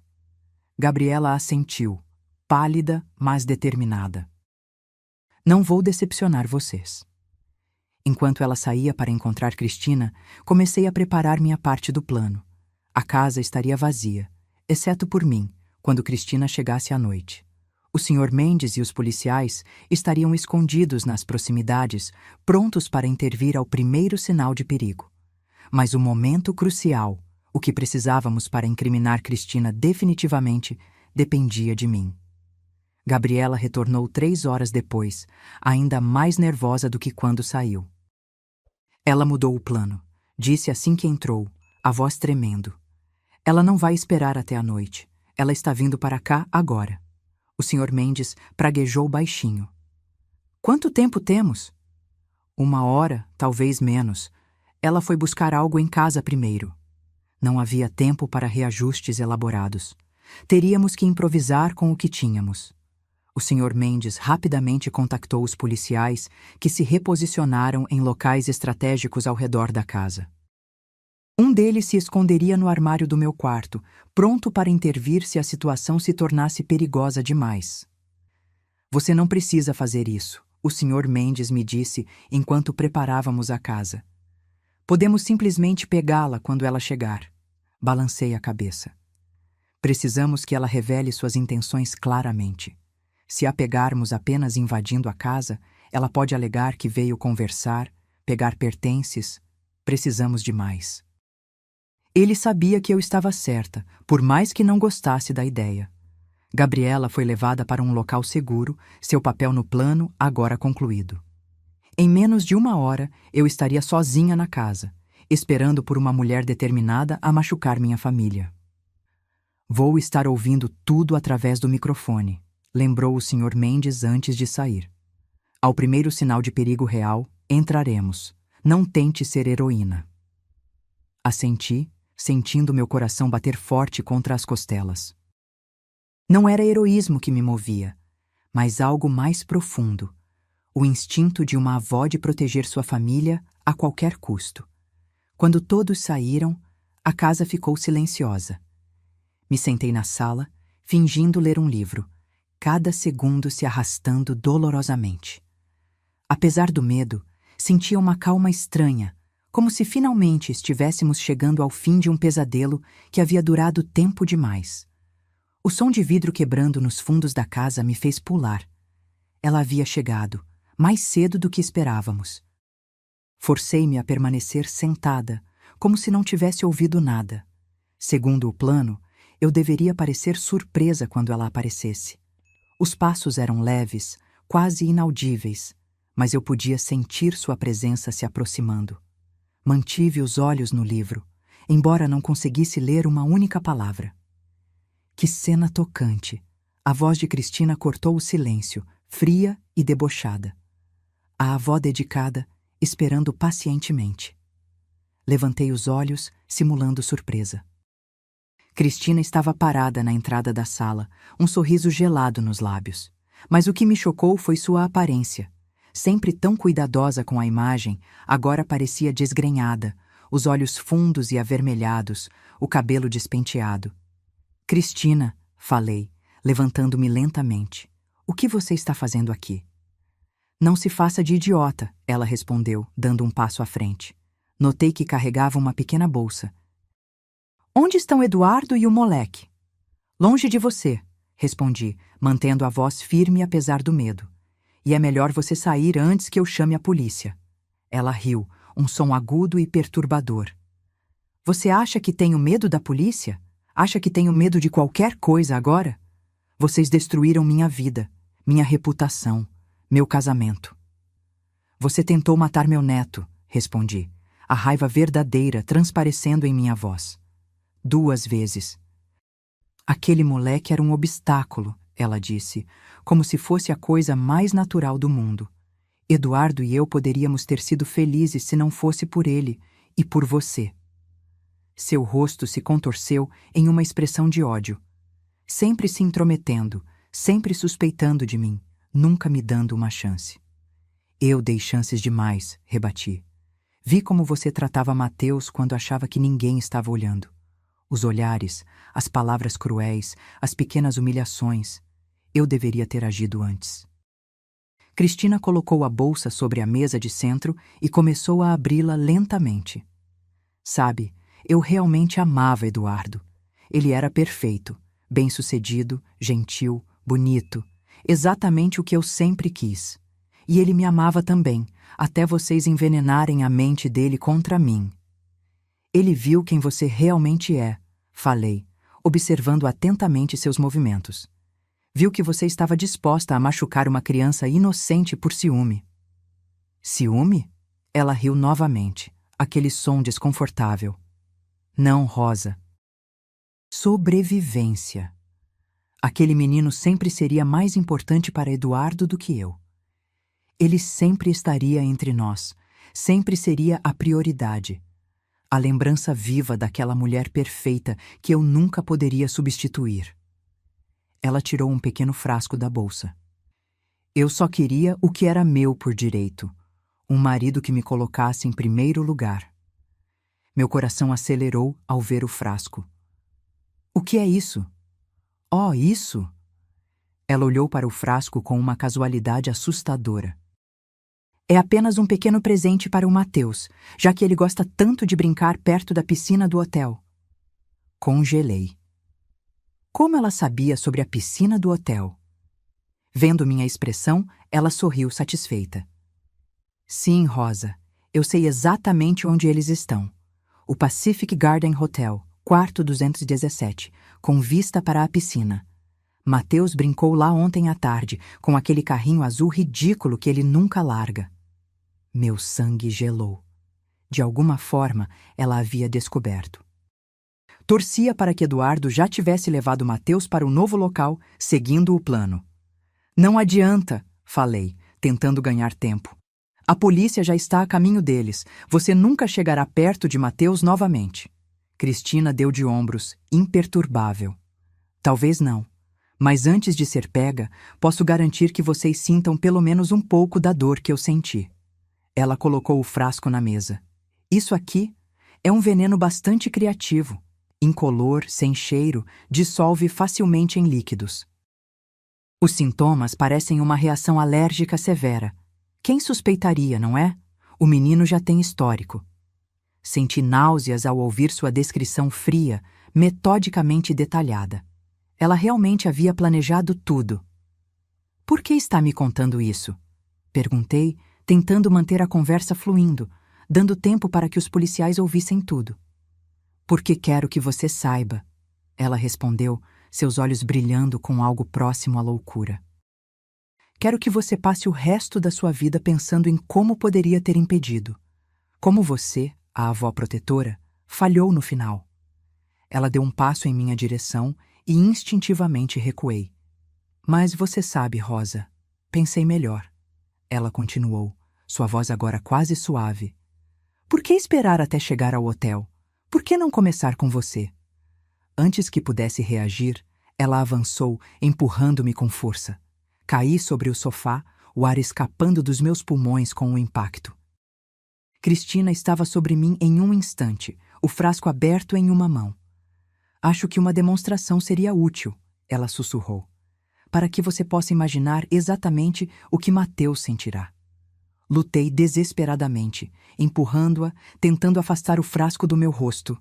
Gabriela assentiu, pálida, mas determinada. Não vou decepcionar vocês. Enquanto ela saía para encontrar Cristina, comecei a preparar minha parte do plano. A casa estaria vazia, exceto por mim, quando Cristina chegasse à noite. O Sr. Mendes e os policiais estariam escondidos nas proximidades, prontos para intervir ao primeiro sinal de perigo. Mas o momento crucial, o que precisávamos para incriminar Cristina definitivamente, dependia de mim. Gabriela retornou 3 horas depois, ainda mais nervosa do que quando saiu. Ela mudou o plano, disse assim que entrou, a voz tremendo. Ela não vai esperar até a noite. Ela está vindo para cá agora. O Sr. Mendes praguejou baixinho. Quanto tempo temos? 1 hora, talvez menos. Ela foi buscar algo em casa primeiro. Não havia tempo para reajustes elaborados. Teríamos que improvisar com o que tínhamos. O Sr. Mendes rapidamente contactou os policiais, que se reposicionaram em locais estratégicos ao redor da casa. Um deles se esconderia no armário do meu quarto, pronto para intervir se a situação se tornasse perigosa demais. Você não precisa fazer isso, o Sr. Mendes me disse enquanto preparávamos a casa. Podemos simplesmente pegá-la quando ela chegar. Balancei a cabeça. Precisamos que ela revele suas intenções claramente. Se a pegarmos apenas invadindo a casa, ela pode alegar que veio conversar, pegar pertences. Precisamos de mais. Ele sabia que eu estava certa, por mais que não gostasse da ideia. Gabriela foi levada para um local seguro, seu papel no plano agora concluído. Em menos de 1 hora, eu estaria sozinha na casa, esperando por uma mulher determinada a machucar minha família. Vou estar ouvindo tudo através do microfone, lembrou o Sr. Mendes antes de sair. Ao primeiro sinal de perigo real, entraremos. Não tente ser heroína. Assenti, sentindo meu coração bater forte contra as costelas. Não era heroísmo que me movia, mas algo mais profundo, o instinto de uma avó de proteger sua família a qualquer custo. Quando todos saíram, a casa ficou silenciosa. Me sentei na sala, fingindo ler um livro, cada segundo se arrastando dolorosamente. Apesar do medo, sentia uma calma estranha, como se finalmente estivéssemos chegando ao fim de um pesadelo que havia durado tempo demais. O som de vidro quebrando nos fundos da casa me fez pular. Ela havia chegado, mais cedo do que esperávamos. Forcei-me a permanecer sentada, como se não tivesse ouvido nada. Segundo o plano, eu deveria parecer surpresa quando ela aparecesse. Os passos eram leves, quase inaudíveis, mas eu podia sentir sua presença se aproximando. Mantive os olhos no livro, embora não conseguisse ler uma única palavra. Que cena tocante! A voz de Cristina cortou o silêncio, fria e debochada. A avó dedicada, esperando pacientemente. Levantei os olhos, simulando surpresa. Cristina estava parada na entrada da sala, um sorriso gelado nos lábios. Mas o que me chocou foi sua aparência. Sempre tão cuidadosa com a imagem, agora parecia desgrenhada, os olhos fundos e avermelhados, o cabelo despenteado. Cristina, falei, levantando-me lentamente. O que você está fazendo aqui? Não se faça de idiota, ela respondeu, dando um passo à frente. Notei que carregava uma pequena bolsa. Onde estão Eduardo e o moleque? Longe de você, respondi, mantendo a voz firme apesar do medo. E é melhor você sair antes que eu chame a polícia. Ela riu, um som agudo e perturbador. Você acha que tenho medo da polícia? Acha que tenho medo de qualquer coisa agora? Vocês destruíram minha vida, minha reputação, meu casamento. Você tentou matar meu neto, respondi, a raiva verdadeira transparecendo em minha voz. 2 vezes. Aquele moleque era um obstáculo, ela disse, como se fosse a coisa mais natural do mundo. Eduardo e eu poderíamos ter sido felizes se não fosse por ele e por você. Seu rosto se contorceu em uma expressão de ódio. Sempre se intrometendo, sempre suspeitando de mim, nunca me dando uma chance. Eu dei chances demais, rebati. Vi como você tratava Mateus quando achava que ninguém estava olhando. Os olhares, as palavras cruéis, as pequenas humilhações. Eu deveria ter agido antes. Cristina colocou a bolsa sobre a mesa de centro e começou a abri-la lentamente. Sabe, eu realmente amava Eduardo. Ele era perfeito, bem-sucedido, gentil, bonito, exatamente o que eu sempre quis. E ele me amava também, até vocês envenenarem a mente dele contra mim. Ele viu quem você realmente é, falei, observando atentamente seus movimentos. Viu que você estava disposta a machucar uma criança inocente por ciúme. Ciúme? Ela riu novamente, aquele som desconfortável. Não, Rosa. Sobrevivência. Aquele menino sempre seria mais importante para Eduardo do que eu. Ele sempre estaria entre nós, sempre seria a prioridade. A lembrança viva daquela mulher perfeita que eu nunca poderia substituir. Ela tirou um pequeno frasco da bolsa. Eu só queria o que era meu por direito, um marido que me colocasse em primeiro lugar. Meu coração acelerou ao ver o frasco. O que é isso? Oh, isso! Ela olhou para o frasco com uma casualidade assustadora. É apenas um pequeno presente para o Mateus, já que ele gosta tanto de brincar perto da piscina do hotel. Congelei. Como ela sabia sobre a piscina do hotel? Vendo minha expressão, ela sorriu satisfeita. Sim, Rosa, eu sei exatamente onde eles estão. O Pacific Garden Hotel, quarto 217, com vista para a piscina. Mateus brincou lá ontem à tarde, com aquele carrinho azul ridículo que ele nunca larga. Meu sangue gelou. De alguma forma, ela havia descoberto. Torcia para que Eduardo já tivesse levado Mateus para o novo local, seguindo o plano. Não adianta, falei, tentando ganhar tempo. A polícia já está a caminho deles. Você nunca chegará perto de Mateus novamente. Cristina deu de ombros, imperturbável. Talvez não. Mas antes de ser pega, posso garantir que vocês sintam pelo menos um pouco da dor que eu senti. Ela colocou o frasco na mesa. Isso aqui é um veneno bastante criativo. Incolor, sem cheiro, dissolve facilmente em líquidos. Os sintomas parecem uma reação alérgica severa. Quem suspeitaria, não é? O menino já tem histórico. Senti náuseas ao ouvir sua descrição fria, metodicamente detalhada. Ela realmente havia planejado tudo. Por que está me contando isso? Perguntei, tentando manter a conversa fluindo, dando tempo para que os policiais ouvissem tudo. Porque quero que você saiba, ela respondeu, seus olhos brilhando com algo próximo à loucura. Quero que você passe o resto da sua vida pensando em como poderia ter impedido. Como você, a avó protetora, falhou no final. Ela deu um passo em minha direção e instintivamente recuei. Mas você sabe, Rosa, pensei melhor. Ela continuou, sua voz agora quase suave. Por que esperar até chegar ao hotel? Por que não começar com você? Antes que pudesse reagir, ela avançou, empurrando-me com força. Caí sobre o sofá, o ar escapando dos meus pulmões com o impacto. Cristina estava sobre mim em um instante, o frasco aberto em uma mão. Acho que uma demonstração seria útil, ela sussurrou, para que você possa imaginar exatamente o que Mateus sentirá. Lutei desesperadamente, empurrando-a, tentando afastar o frasco do meu rosto.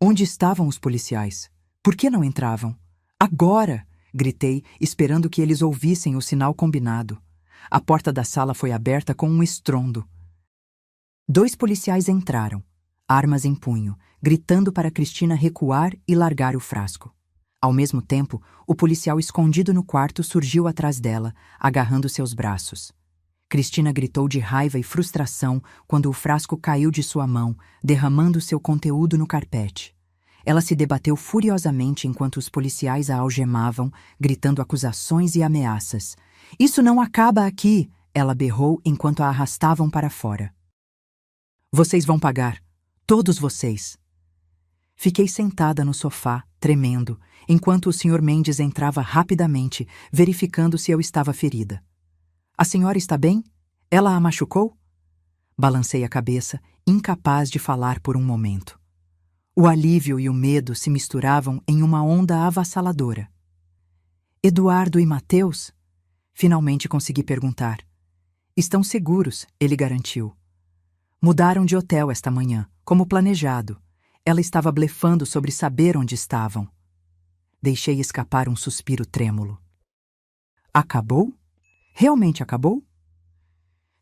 Onde estavam os policiais? Por que não entravam? Agora! Gritei, esperando que eles ouvissem o sinal combinado. A porta da sala foi aberta com um estrondo. 2 policiais entraram, armas em punho, gritando para Cristina recuar e largar o frasco. Ao mesmo tempo, o policial escondido no quarto surgiu atrás dela, agarrando seus braços. Cristina gritou de raiva e frustração quando o frasco caiu de sua mão, derramando seu conteúdo no carpete. Ela se debateu furiosamente enquanto os policiais a algemavam, gritando acusações e ameaças. "Isso não acaba aqui!" ela berrou enquanto a arrastavam para fora. "Vocês vão pagar. Todos vocês!" Fiquei sentada no sofá, tremendo, enquanto o Sr. Mendes entrava rapidamente, verificando se eu estava ferida. "A senhora está bem? Ela a machucou?" Balancei a cabeça, incapaz de falar por um momento. O alívio e o medo se misturavam em uma onda avassaladora. "Eduardo e Mateus?" Finalmente consegui perguntar. "Estão seguros", ele garantiu. "Mudaram de hotel esta manhã, como planejado." Ela estava blefando sobre saber onde estavam. Deixei escapar um suspiro trêmulo. "Acabou? Realmente acabou?"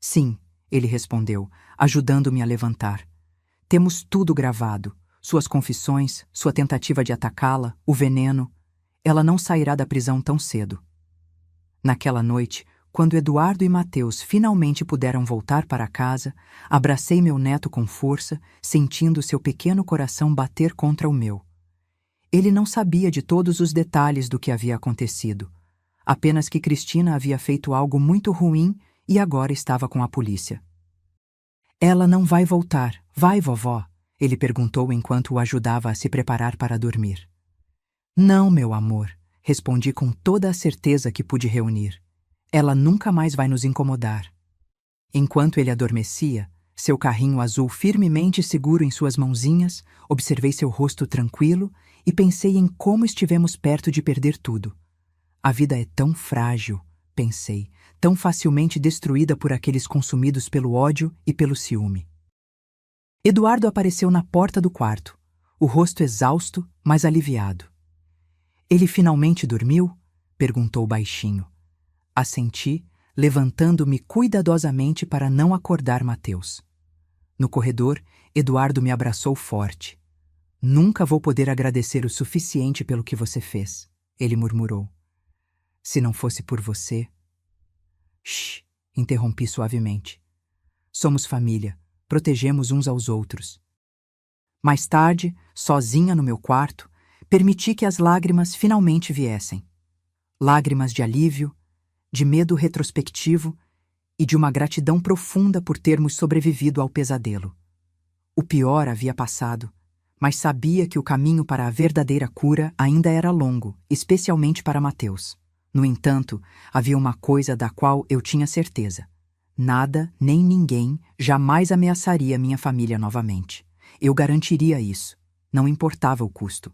"Sim", ele respondeu, ajudando-me a levantar. "Temos tudo gravado. Suas confissões, sua tentativa de atacá-la, o veneno. Ela não sairá da prisão tão cedo." Naquela noite, quando Eduardo e Mateus finalmente puderam voltar para casa, abracei meu neto com força, sentindo seu pequeno coração bater contra o meu. Ele não sabia de todos os detalhes do que havia acontecido, apenas que Cristina havia feito algo muito ruim e agora estava com a polícia. "Ela não vai voltar, vai, vovó?" ele perguntou enquanto o ajudava a se preparar para dormir. "Não, meu amor", respondi com toda a certeza que pude reunir. "Ela nunca mais vai nos incomodar." Enquanto ele adormecia, seu carrinho azul firmemente seguro em suas mãozinhas, observei seu rosto tranquilo e pensei em como estivemos perto de perder tudo. A vida é tão frágil, pensei, tão facilmente destruída por aqueles consumidos pelo ódio e pelo ciúme. Eduardo apareceu na porta do quarto, o rosto exausto, mas aliviado. "Ele finalmente dormiu?" perguntou baixinho. Assenti, levantando-me cuidadosamente para não acordar Mateus. No corredor, Eduardo me abraçou forte. "Nunca vou poder agradecer o suficiente pelo que você fez", ele murmurou. "Se não fosse por você..." "Shh", interrompi suavemente. "Somos família, protegemos uns aos outros." Mais tarde, sozinha no meu quarto, permiti que as lágrimas finalmente viessem. Lágrimas de alívio, de medo retrospectivo e de uma gratidão profunda por termos sobrevivido ao pesadelo. O pior havia passado, mas sabia que o caminho para a verdadeira cura ainda era longo, especialmente para Mateus. No entanto, havia uma coisa da qual eu tinha certeza. Nada, nem ninguém, jamais ameaçaria minha família novamente. Eu garantiria isso, não importava o custo.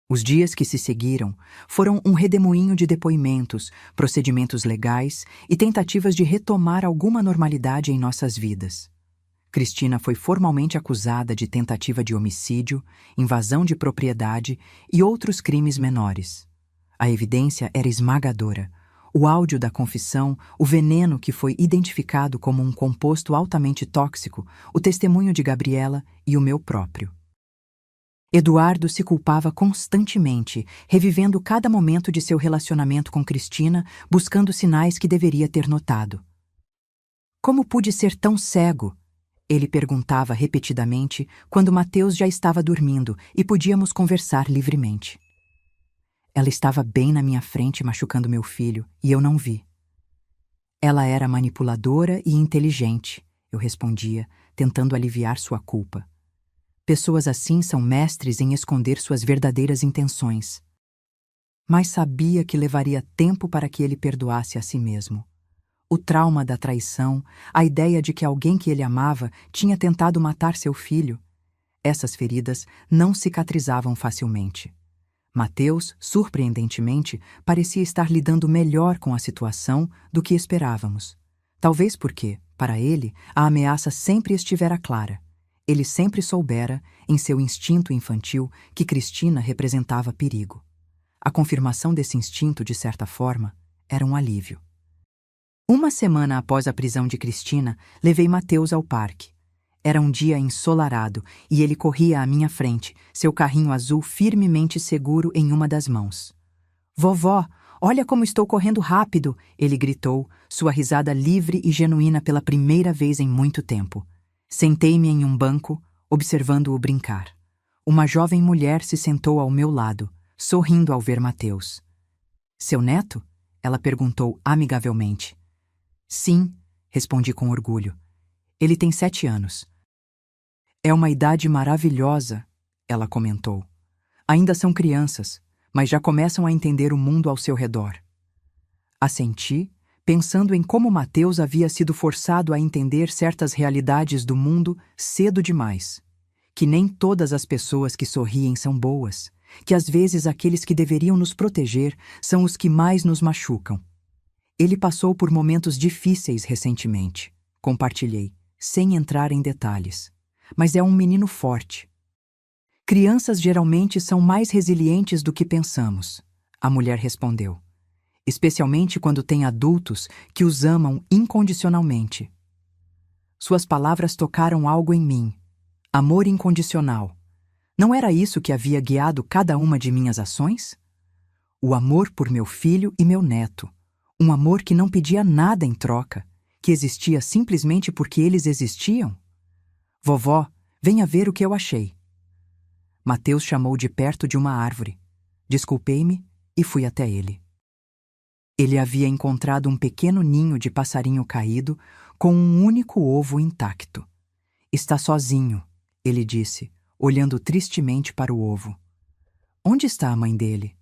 Os dias que se seguiram foram um redemoinho de depoimentos, procedimentos legais e tentativas de retomar alguma normalidade em nossas vidas. Cristina foi formalmente acusada de tentativa de homicídio, invasão de propriedade e outros crimes menores. A evidência era esmagadora. O áudio da confissão, o veneno que foi identificado como um composto altamente tóxico, o testemunho de Gabriela e o meu próprio. Eduardo se culpava constantemente, revivendo cada momento de seu relacionamento com Cristina, buscando sinais que deveria ter notado. Como pude ser tão cego? Ele perguntava repetidamente quando Mateus já estava dormindo e podíamos conversar livremente. Ela estava bem na minha frente machucando meu filho e eu não vi. Ela era manipuladora e inteligente, eu respondia, tentando aliviar sua culpa. Pessoas assim são mestres em esconder suas verdadeiras intenções. Mas sabia que levaria tempo para que ele perdoasse a si mesmo. O trauma da traição, a ideia de que alguém que ele amava tinha tentado matar seu filho, essas feridas não cicatrizavam facilmente. Mateus, surpreendentemente, parecia estar lidando melhor com a situação do que esperávamos. Talvez porque, para ele, a ameaça sempre estivera clara. Ele sempre soubera, em seu instinto infantil, que Cristina representava perigo. A confirmação desse instinto, de certa forma, era um alívio. Uma semana após a prisão de Cristina, levei Mateus ao parque. Era um dia ensolarado e ele corria à minha frente, seu carrinho azul firmemente seguro em uma das mãos. "Vovó, olha como estou correndo rápido!" ele gritou, sua risada livre e genuína pela primeira vez em muito tempo. Sentei-me em um banco, observando-o brincar. Uma jovem mulher se sentou ao meu lado, sorrindo ao ver Mateus. "Seu neto?" ela perguntou amigavelmente. "Sim", respondi com orgulho. "Ele tem 7 anos. "É uma idade maravilhosa", ela comentou. "Ainda são crianças, mas já começam a entender o mundo ao seu redor." Assenti, pensando em como Mateus havia sido forçado a entender certas realidades do mundo cedo demais. Que nem todas as pessoas que sorriem são boas, que às vezes aqueles que deveriam nos proteger são os que mais nos machucam. Ele passou por momentos difíceis recentemente, compartilhei, sem entrar em detalhes. Mas é um menino forte. "Crianças geralmente são mais resilientes do que pensamos", a mulher respondeu. "Especialmente quando têm adultos que os amam incondicionalmente." Suas palavras tocaram algo em mim. Amor incondicional. Não era isso que havia guiado cada uma de minhas ações? O amor por meu filho e meu neto. Um amor que não pedia nada em troca, que existia simplesmente porque eles existiam? "Vovó, venha ver o que eu achei." Mateus chamou de perto de uma árvore. Desculpei-me e fui até ele. Ele havia encontrado um pequeno ninho de passarinho caído com um único ovo intacto. "Está sozinho", ele disse, olhando tristemente para o ovo. "Onde está a mãe dele?"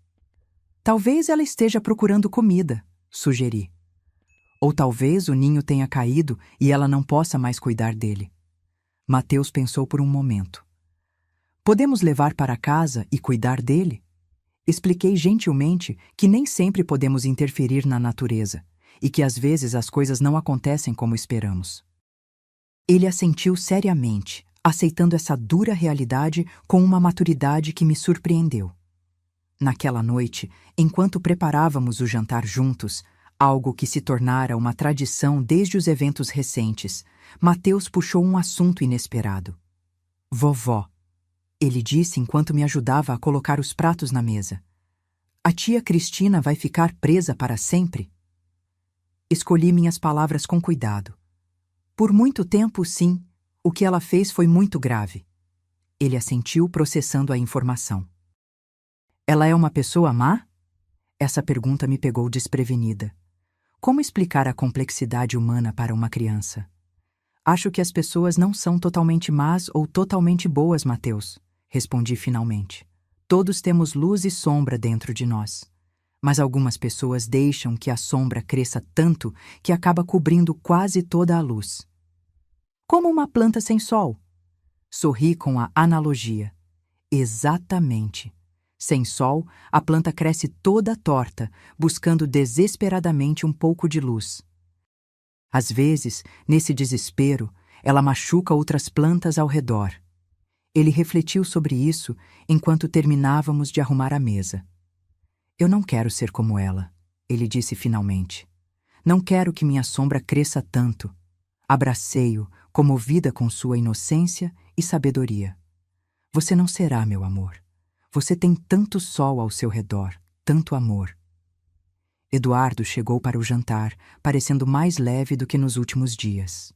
"Talvez ela esteja procurando comida", sugeri. "Ou talvez o ninho tenha caído e ela não possa mais cuidar dele." Mateus pensou por um momento. "Podemos levar para casa e cuidar dele?" Expliquei gentilmente que nem sempre podemos interferir na natureza e que às vezes as coisas não acontecem como esperamos. Ele assentiu seriamente, aceitando essa dura realidade com uma maturidade que me surpreendeu. Naquela noite, enquanto preparávamos o jantar juntos, algo que se tornara uma tradição desde os eventos recentes, Mateus puxou um assunto inesperado. "Vovó", ele disse enquanto me ajudava a colocar os pratos na mesa. "A tia Cristina vai ficar presa para sempre?" Escolhi minhas palavras com cuidado. "Por muito tempo, sim. O que ela fez foi muito grave." Ele assentiu, processando a informação. "Ela é uma pessoa má?" Essa pergunta me pegou desprevenida. Como explicar a complexidade humana para uma criança? "Acho que as pessoas não são totalmente más ou totalmente boas, Mateus", respondi finalmente. "Todos temos luz e sombra dentro de nós. Mas algumas pessoas deixam que a sombra cresça tanto que acaba cobrindo quase toda a luz. Como uma planta sem sol." Sorri com a analogia. Exatamente. Sem sol, a planta cresce toda torta, buscando desesperadamente um pouco de luz. Às vezes, nesse desespero, ela machuca outras plantas ao redor. Ele refletiu sobre isso enquanto terminávamos de arrumar a mesa. Eu não quero ser como ela, ele disse finalmente. Não quero que minha sombra cresça tanto. Abracei-o, comovida com sua inocência e sabedoria. Você não será, meu amor. Você tem tanto sol ao seu redor, tanto amor. Eduardo chegou para o jantar, parecendo mais leve do que nos últimos dias.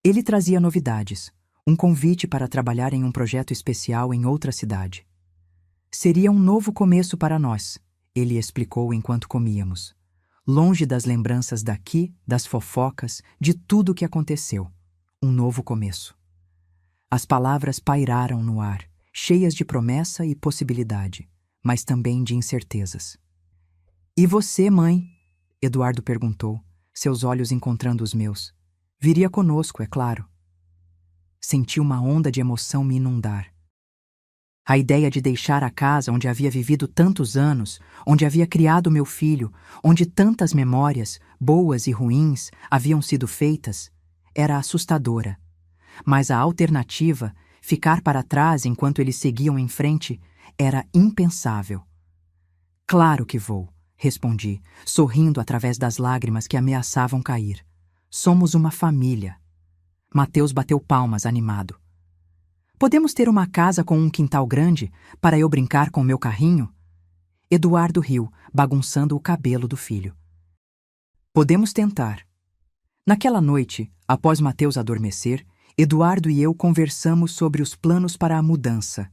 Ele trazia novidades, um convite para trabalhar em um projeto especial em outra cidade. Seria um novo começo para nós, ele explicou enquanto comíamos. Longe das lembranças daqui, das fofocas, de tudo o que aconteceu. Um novo começo. As palavras pairaram no ar, cheias de promessa e possibilidade, mas também de incertezas. E você, mãe? Eduardo perguntou, seus olhos encontrando os meus. Viria conosco, é claro. Senti uma onda de emoção me inundar. A ideia de deixar a casa onde havia vivido tantos anos, onde havia criado meu filho, onde tantas memórias, boas e ruins, haviam sido feitas, era assustadora. Mas a alternativa, ficar para trás enquanto eles seguiam em frente, era impensável. Claro que vou, respondi, sorrindo através das lágrimas que ameaçavam cair. Somos uma família. Mateus bateu palmas, animado. Podemos ter uma casa com um quintal grande para eu brincar com meu carrinho? Eduardo riu, bagunçando o cabelo do filho. Podemos tentar. Naquela noite, após Mateus adormecer, Eduardo e eu conversamos sobre os planos para a mudança.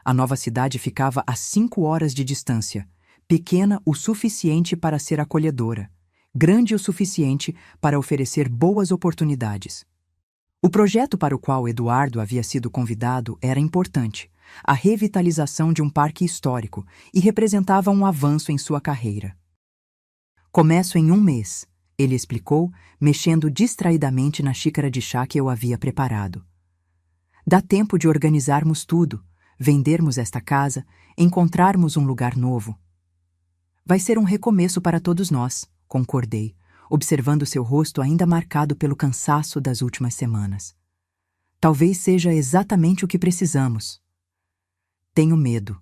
A nova cidade ficava a 5 horas de distância, pequena o suficiente para ser acolhedora, grande o suficiente para oferecer boas oportunidades. O projeto para o qual Eduardo havia sido convidado era importante, a revitalização de um parque histórico, e representava um avanço em sua carreira. Começo em 1 mês, ele explicou, mexendo distraidamente na xícara de chá que eu havia preparado. Dá tempo de organizarmos tudo, vendermos esta casa, encontrarmos um lugar novo. Vai ser um recomeço para todos nós, concordei, observando seu rosto ainda marcado pelo cansaço das últimas semanas. Talvez seja exatamente o que precisamos. Tenho medo,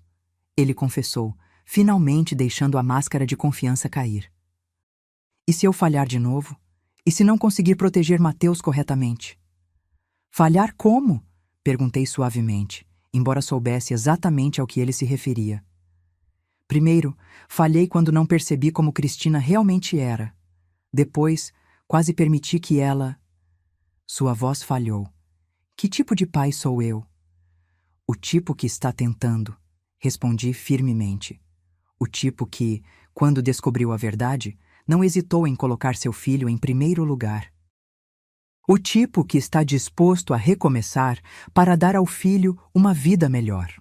ele confessou, finalmente deixando a máscara de confiança cair. E se eu falhar de novo? E se não conseguir proteger Mateus corretamente? Falhar como? Perguntei suavemente, embora soubesse exatamente ao que ele se referia. Primeiro, falhei quando não percebi como Cristina realmente era. Depois, quase permiti que ela... Sua voz falhou. Que tipo de pai sou eu? O tipo que está tentando, respondi firmemente. O tipo que, quando descobriu a verdade, não hesitou em colocar seu filho em primeiro lugar. O tipo que está disposto a recomeçar para dar ao filho uma vida melhor.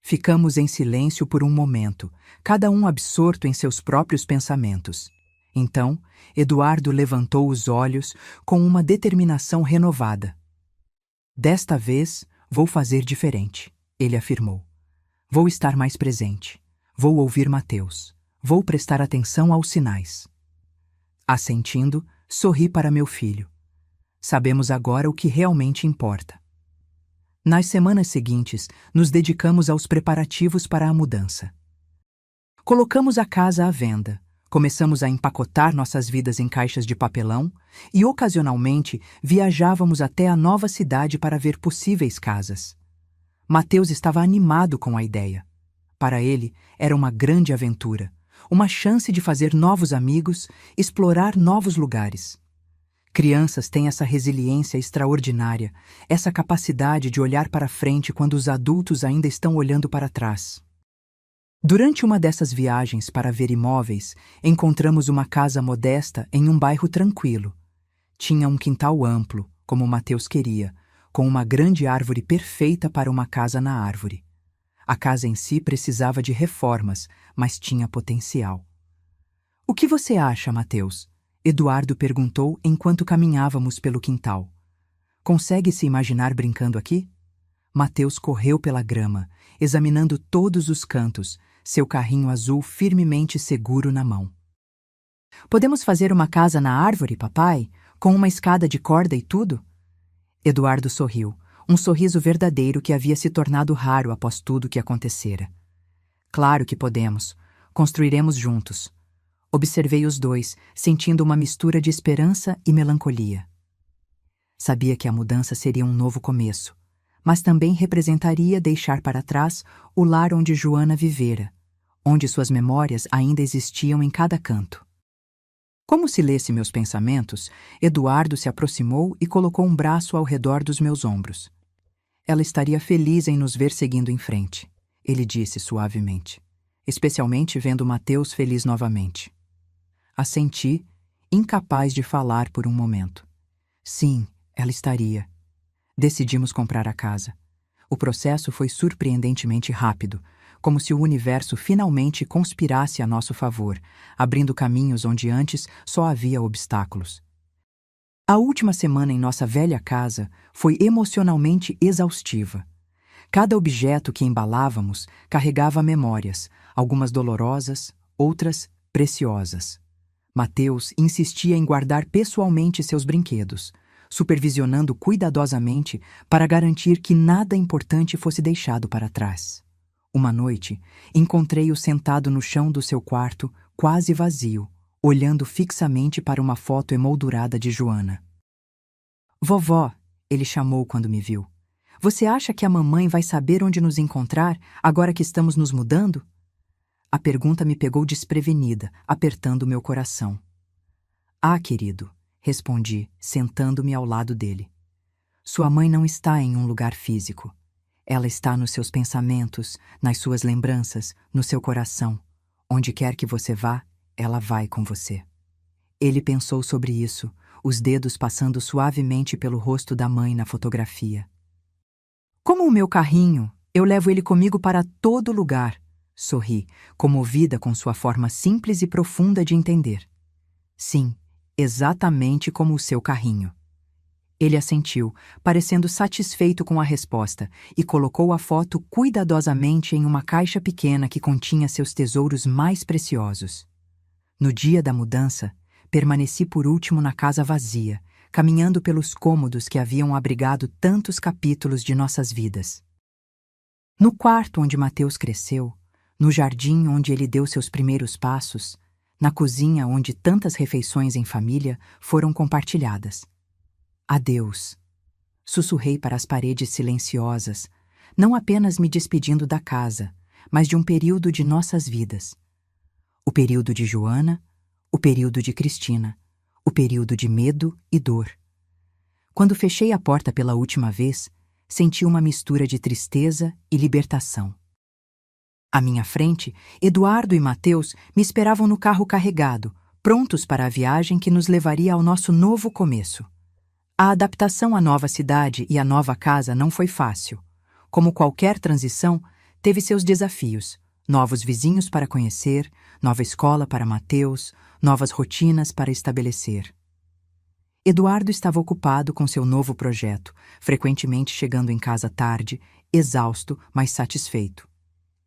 Ficamos em silêncio por um momento, cada um absorto em seus próprios pensamentos. Então, Eduardo levantou os olhos com uma determinação renovada. Desta vez, vou fazer diferente, ele afirmou. Vou estar mais presente. Vou ouvir Mateus. Vou prestar atenção aos sinais. Assentindo, sorri para meu filho. Sabemos agora o que realmente importa. Nas semanas seguintes, nos dedicamos aos preparativos para a mudança. Colocamos a casa à venda. Começamos a empacotar nossas vidas em caixas de papelão e, ocasionalmente, viajávamos até a nova cidade para ver possíveis casas. Mateus estava animado com a ideia. Para ele, era uma grande aventura, uma chance de fazer novos amigos, explorar novos lugares. Crianças têm essa resiliência extraordinária, essa capacidade de olhar para frente quando os adultos ainda estão olhando para trás. Durante uma dessas viagens para ver imóveis, encontramos uma casa modesta em um bairro tranquilo. Tinha um quintal amplo, como Mateus queria, com uma grande árvore perfeita para uma casa na árvore. A casa em si precisava de reformas, mas tinha potencial. O que você acha, Mateus? Eduardo perguntou enquanto caminhávamos pelo quintal. Consegue se imaginar brincando aqui? Mateus correu pela grama, examinando todos os cantos, seu carrinho azul firmemente seguro na mão. Podemos fazer uma casa na árvore, papai? Com uma escada de corda e tudo? Eduardo sorriu, um sorriso verdadeiro que havia se tornado raro após tudo o que acontecera. Claro que podemos. Construiremos juntos. Observei os dois, sentindo uma mistura de esperança e melancolia. Sabia que a mudança seria um novo começo, mas também representaria deixar para trás o lar onde Joana vivera, onde suas memórias ainda existiam em cada canto. Como se lesse meus pensamentos, Eduardo se aproximou e colocou um braço ao redor dos meus ombros. Ela estaria feliz em nos ver seguindo em frente, ele disse suavemente, especialmente vendo Mateus feliz novamente. Assenti, incapaz de falar por um momento. Sim, ela estaria. Decidimos comprar a casa. O processo foi surpreendentemente rápido, como se o universo finalmente conspirasse a nosso favor, abrindo caminhos onde antes só havia obstáculos. A última semana em nossa velha casa foi emocionalmente exaustiva. Cada objeto que embalávamos carregava memórias, algumas dolorosas, outras preciosas. Mateus insistia em guardar pessoalmente seus brinquedos, supervisionando cuidadosamente para garantir que nada importante fosse deixado para trás. Uma noite, encontrei-o sentado no chão do seu quarto, quase vazio, olhando fixamente para uma foto emoldurada de Joana. Vovó, ele chamou quando me viu. Você acha que a mamãe vai saber onde nos encontrar agora que estamos nos mudando? A pergunta me pegou desprevenida, apertando meu coração. Ah, querido, respondi, sentando-me ao lado dele. Sua mãe não está em um lugar físico. Ela está nos seus pensamentos, nas suas lembranças, no seu coração. Onde quer que você vá, ela vai com você. Ele pensou sobre isso, os dedos passando suavemente pelo rosto da mãe na fotografia. Como o meu carrinho, eu levo ele comigo para todo lugar, sorri, comovida com sua forma simples e profunda de entender. Sim, exatamente como o seu carrinho. Ele assentiu, parecendo satisfeito com a resposta, e colocou a foto cuidadosamente em uma caixa pequena que continha seus tesouros mais preciosos. No dia da mudança, permaneci por último na casa vazia, caminhando pelos cômodos que haviam abrigado tantos capítulos de nossas vidas. No quarto onde Mateus cresceu, no jardim onde ele deu seus primeiros passos, na cozinha onde tantas refeições em família foram compartilhadas. Adeus. Sussurrei para as paredes silenciosas, não apenas me despedindo da casa, mas de um período de nossas vidas. O período de Joana, o período de Cristina, o período de medo e dor. Quando fechei a porta pela última vez, senti uma mistura de tristeza e libertação. À minha frente, Eduardo e Mateus me esperavam no carro carregado, prontos para a viagem que nos levaria ao nosso novo começo. A adaptação à nova cidade e à nova casa não foi fácil. Como qualquer transição, teve seus desafios. Novos vizinhos para conhecer, nova escola para Mateus, novas rotinas para estabelecer. Eduardo estava ocupado com seu novo projeto, frequentemente chegando em casa tarde, exausto, mas satisfeito.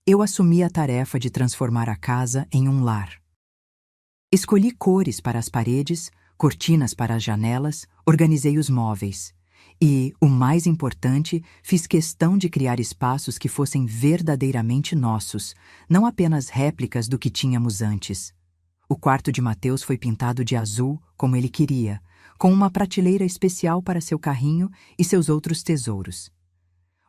Eu assumi a tarefa de transformar a casa em um lar. Escolhi cores para as paredes, cortinas para as janelas, organizei os móveis. E, o mais importante, fiz questão de criar espaços que fossem verdadeiramente nossos, não apenas réplicas do que tínhamos antes. O quarto de Mateus foi pintado de azul, como ele queria, com uma prateleira especial para seu carrinho e seus outros tesouros.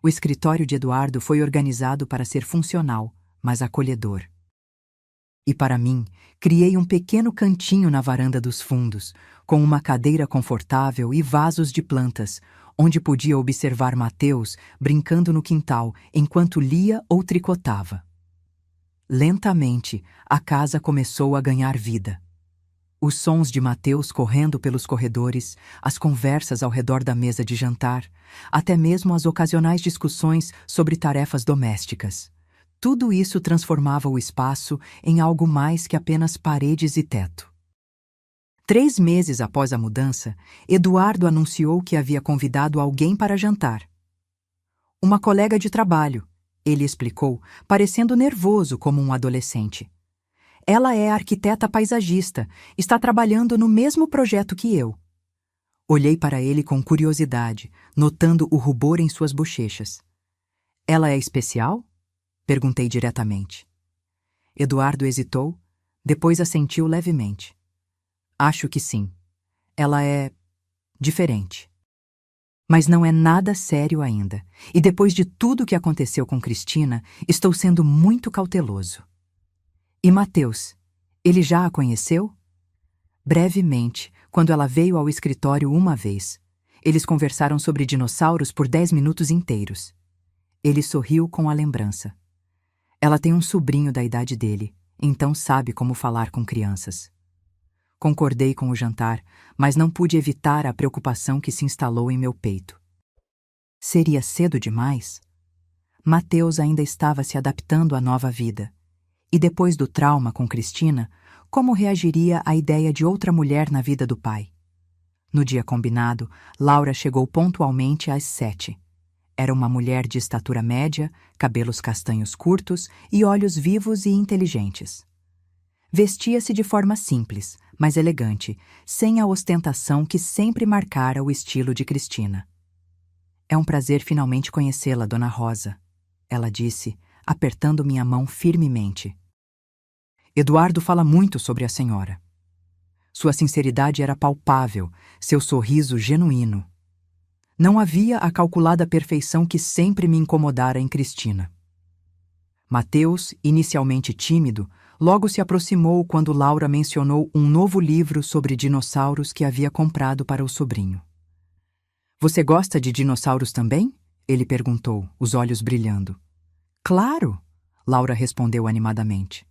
O escritório de Eduardo foi organizado para ser funcional, mas acolhedor. E para mim, criei um pequeno cantinho na varanda dos fundos, com uma cadeira confortável e vasos de plantas, onde podia observar Mateus brincando no quintal enquanto lia ou tricotava. Lentamente, a casa começou a ganhar vida. Os sons de Mateus correndo pelos corredores, as conversas ao redor da mesa de jantar, até mesmo as ocasionais discussões sobre tarefas domésticas. Tudo isso transformava o espaço em algo mais que apenas paredes e teto. 3 meses após a mudança, Eduardo anunciou que havia convidado alguém para jantar. Uma colega de trabalho, ele explicou, parecendo nervoso como um adolescente. Ela é arquiteta paisagista, está trabalhando no mesmo projeto que eu. Olhei para ele com curiosidade, notando o rubor em suas bochechas. Ela é especial? Perguntei diretamente. Eduardo hesitou, depois assentiu levemente. Acho que sim. Ela é diferente. Mas não é nada sério ainda, e depois de tudo o que aconteceu com Cristina, estou sendo muito cauteloso. E Mateus, ele já a conheceu? Brevemente, quando ela veio ao escritório uma vez. Eles conversaram sobre dinossauros por 10 minutos inteiros. Ele sorriu com a lembrança. Ela tem um sobrinho da idade dele, então sabe como falar com crianças. Concordei com o jantar, mas não pude evitar a preocupação que se instalou em meu peito. Seria cedo demais? Mateus ainda estava se adaptando à nova vida. E depois do trauma com Cristina, como reagiria à ideia de outra mulher na vida do pai? No dia combinado, Laura chegou pontualmente às 7. Era uma mulher de estatura média, cabelos castanhos curtos e olhos vivos e inteligentes. Vestia-se de forma simples, mas elegante, sem a ostentação que sempre marcara o estilo de Cristina. É um prazer finalmente conhecê-la, Dona Rosa, ela disse, apertando minha mão firmemente. Eduardo fala muito sobre a senhora. Sua sinceridade era palpável, seu sorriso genuíno. Não havia a calculada perfeição que sempre me incomodara em Cristina. Mateus, inicialmente tímido, logo se aproximou quando Laura mencionou um novo livro sobre dinossauros que havia comprado para o sobrinho. Você gosta de dinossauros também? Ele perguntou, os olhos brilhando. Claro, Laura respondeu animadamente.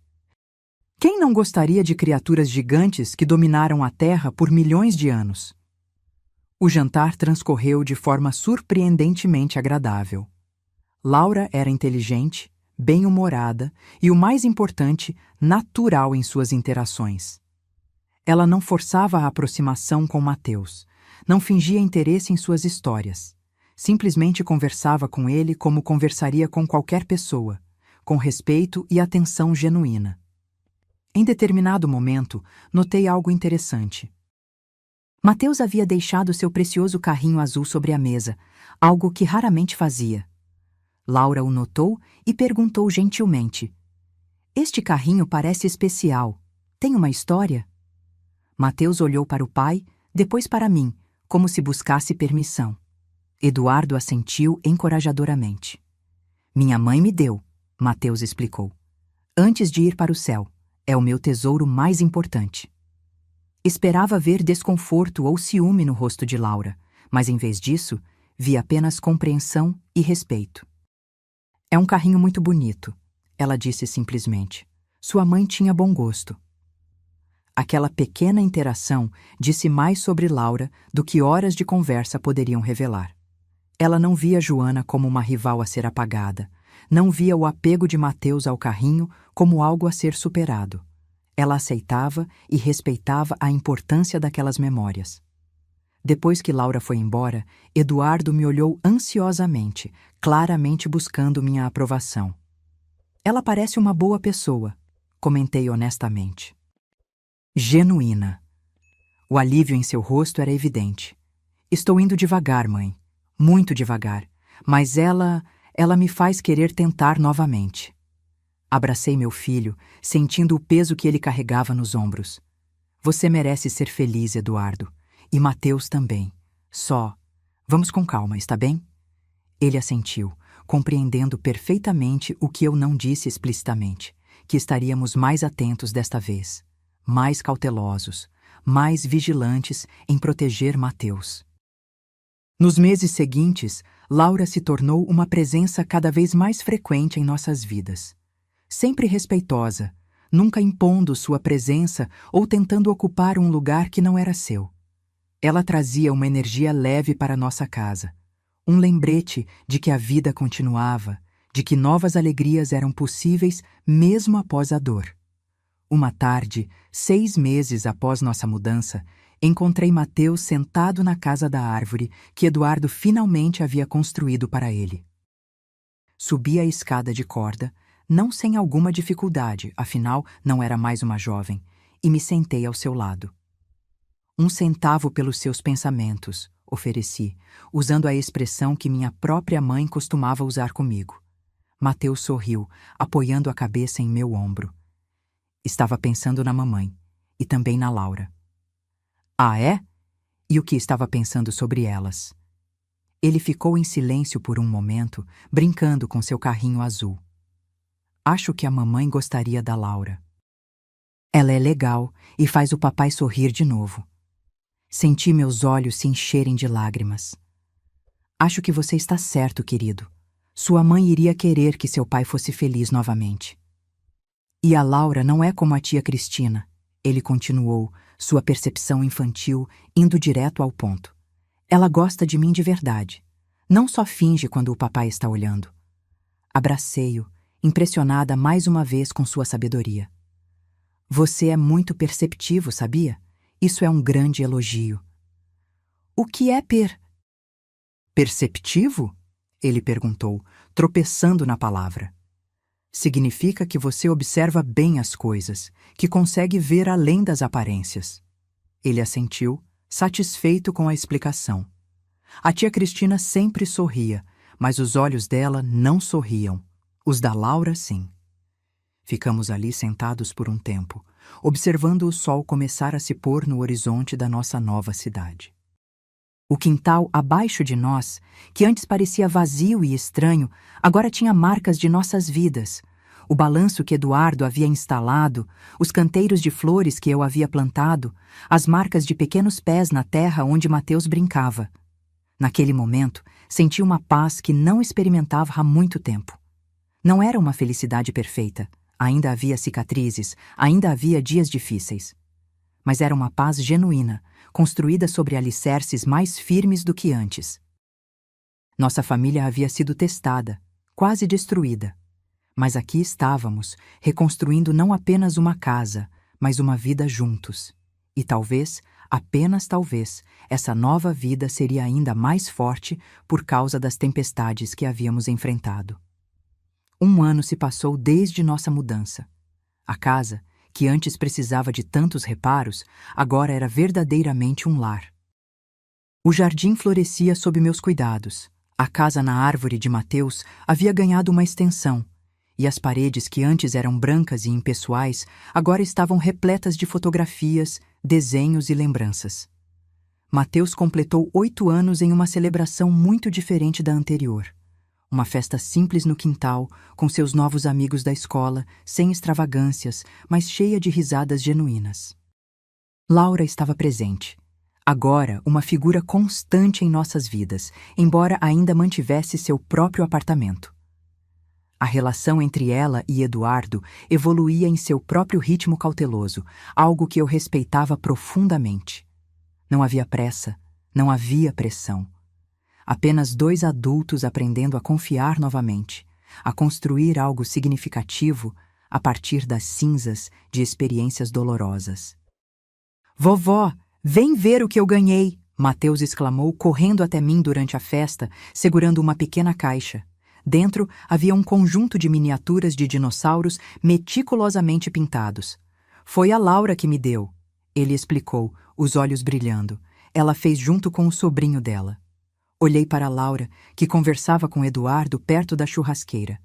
Quem não gostaria de criaturas gigantes que dominaram a Terra por milhões de anos? O jantar transcorreu de forma surpreendentemente agradável. Laura era inteligente, bem-humorada e, o mais importante, natural em suas interações. Ela não forçava a aproximação com Mateus, não fingia interesse em suas histórias. Simplesmente conversava com ele como conversaria com qualquer pessoa, com respeito e atenção genuína. Em determinado momento, notei algo interessante. Mateus havia deixado seu precioso carrinho azul sobre a mesa, algo que raramente fazia. Laura o notou e perguntou gentilmente. Este carrinho parece especial. Tem uma história? Mateus olhou para o pai, depois para mim, como se buscasse permissão. Eduardo assentiu encorajadoramente. Minha mãe me deu, Mateus explicou. Antes de ir para o céu. É o meu tesouro mais importante. Esperava ver desconforto ou ciúme no rosto de Laura, mas em vez disso, vi apenas compreensão e respeito. É um carrinho muito bonito, ela disse simplesmente. Sua mãe tinha bom gosto. Aquela pequena interação disse mais sobre Laura do que horas de conversa poderiam revelar. Ela não via Joana como uma rival a ser apagada, não via o apego de Mateus ao carrinho como algo a ser superado. Ela aceitava e respeitava a importância daquelas memórias. Depois que Laura foi embora, Eduardo me olhou ansiosamente, claramente buscando minha aprovação. Ela parece uma boa pessoa, comentei honestamente. Genuína. O alívio em seu rosto era evidente. Estou indo devagar, mãe. Muito devagar. Mas ela me faz querer tentar novamente. Abracei meu filho, sentindo o peso que ele carregava nos ombros. Você merece ser feliz, Eduardo. E Mateus também. Vamos com calma, está bem? Ele assentiu, compreendendo perfeitamente o que eu não disse explicitamente, que estaríamos mais atentos desta vez, mais cautelosos, mais vigilantes em proteger Mateus. Nos meses seguintes, Laura se tornou uma presença cada vez mais frequente em nossas vidas. Sempre respeitosa, nunca impondo sua presença ou tentando ocupar um lugar que não era seu. Ela trazia uma energia leve para nossa casa, um lembrete de que a vida continuava, de que novas alegrias eram possíveis mesmo após a dor. Uma tarde, 6 meses após nossa mudança, encontrei Mateus sentado na casa da árvore que Eduardo finalmente havia construído para ele. Subi a escada de corda, não sem alguma dificuldade, afinal não era mais uma jovem, e me sentei ao seu lado. 1 centavo pelos seus pensamentos, ofereci, usando a expressão que minha própria mãe costumava usar comigo. Mateus sorriu, apoiando a cabeça em meu ombro. Estava pensando na mamãe e também na Laura. Ah, é? E o que estava pensando sobre elas? Ele ficou em silêncio por um momento, brincando com seu carrinho azul. Acho que a mamãe gostaria da Laura. Ela é legal e faz o papai sorrir de novo. Senti meus olhos se encherem de lágrimas. Acho que você está certo, querido. Sua mãe iria querer que seu pai fosse feliz novamente. E a Laura não é como a tia Cristina, ele continuou, sua percepção infantil indo direto ao ponto. Ela gosta de mim de verdade. Não só finge quando o papai está olhando. Abracei-o, impressionada mais uma vez com sua sabedoria. Você é muito perceptivo, sabia? Isso é um grande elogio. O que é perceptivo? Ele perguntou, tropeçando na palavra. Significa que você observa bem as coisas, que consegue ver além das aparências. Ele assentiu, satisfeito com a explicação. A tia Cristina sempre sorria, mas os olhos dela não sorriam. Os da Laura, sim. Ficamos ali sentados por um tempo, observando o sol começar a se pôr no horizonte da nossa nova cidade. O quintal abaixo de nós, que antes parecia vazio e estranho, agora tinha marcas de nossas vidas. O balanço que Eduardo havia instalado, os canteiros de flores que eu havia plantado, as marcas de pequenos pés na terra onde Mateus brincava. Naquele momento, senti uma paz que não experimentava há muito tempo. Não era uma felicidade perfeita. Ainda havia cicatrizes, ainda havia dias difíceis. Mas era uma paz genuína, construída sobre alicerces mais firmes do que antes. Nossa família havia sido testada, quase destruída. Mas aqui estávamos, reconstruindo não apenas uma casa, mas uma vida juntos. E talvez, apenas talvez, essa nova vida seria ainda mais forte por causa das tempestades que havíamos enfrentado. 1 ano se passou desde nossa mudança. A casa, que antes precisava de tantos reparos, agora era verdadeiramente um lar. O jardim florescia sob meus cuidados. A casa na árvore de Mateus havia ganhado uma extensão, e as paredes que antes eram brancas e impessoais agora estavam repletas de fotografias, desenhos e lembranças. Mateus completou 8 anos em uma celebração muito diferente da anterior. Uma festa simples no quintal, com seus novos amigos da escola, sem extravagâncias, mas cheia de risadas genuínas. Laura estava presente. Agora, uma figura constante em nossas vidas, embora ainda mantivesse seu próprio apartamento. A relação entre ela e Eduardo evoluía em seu próprio ritmo cauteloso, algo que eu respeitava profundamente. Não havia pressa, não havia pressão. Apenas 2 adultos aprendendo a confiar novamente, a construir algo significativo a partir das cinzas de experiências dolorosas. Vovó, vem ver o que eu ganhei! Mateus exclamou, correndo até mim durante a festa, segurando uma pequena caixa. Dentro havia um conjunto de miniaturas de dinossauros meticulosamente pintados. Foi a Laura que me deu, ele explicou, os olhos brilhando. Ela fez junto com o sobrinho dela. Olhei para Laura, que conversava com Eduardo perto da churrasqueira.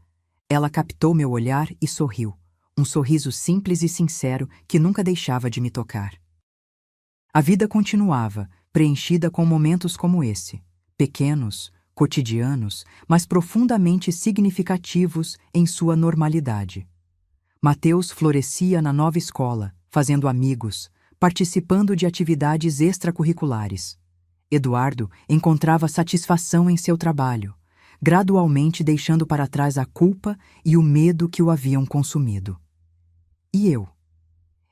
Ela captou meu olhar e sorriu, um sorriso simples e sincero que nunca deixava de me tocar. A vida continuava, preenchida com momentos como esse, pequenos, cotidianos, mas profundamente significativos em sua normalidade. Mateus florescia na nova escola, fazendo amigos, participando de atividades extracurriculares. Eduardo encontrava satisfação em seu trabalho, gradualmente deixando para trás a culpa e o medo que o haviam consumido. E eu?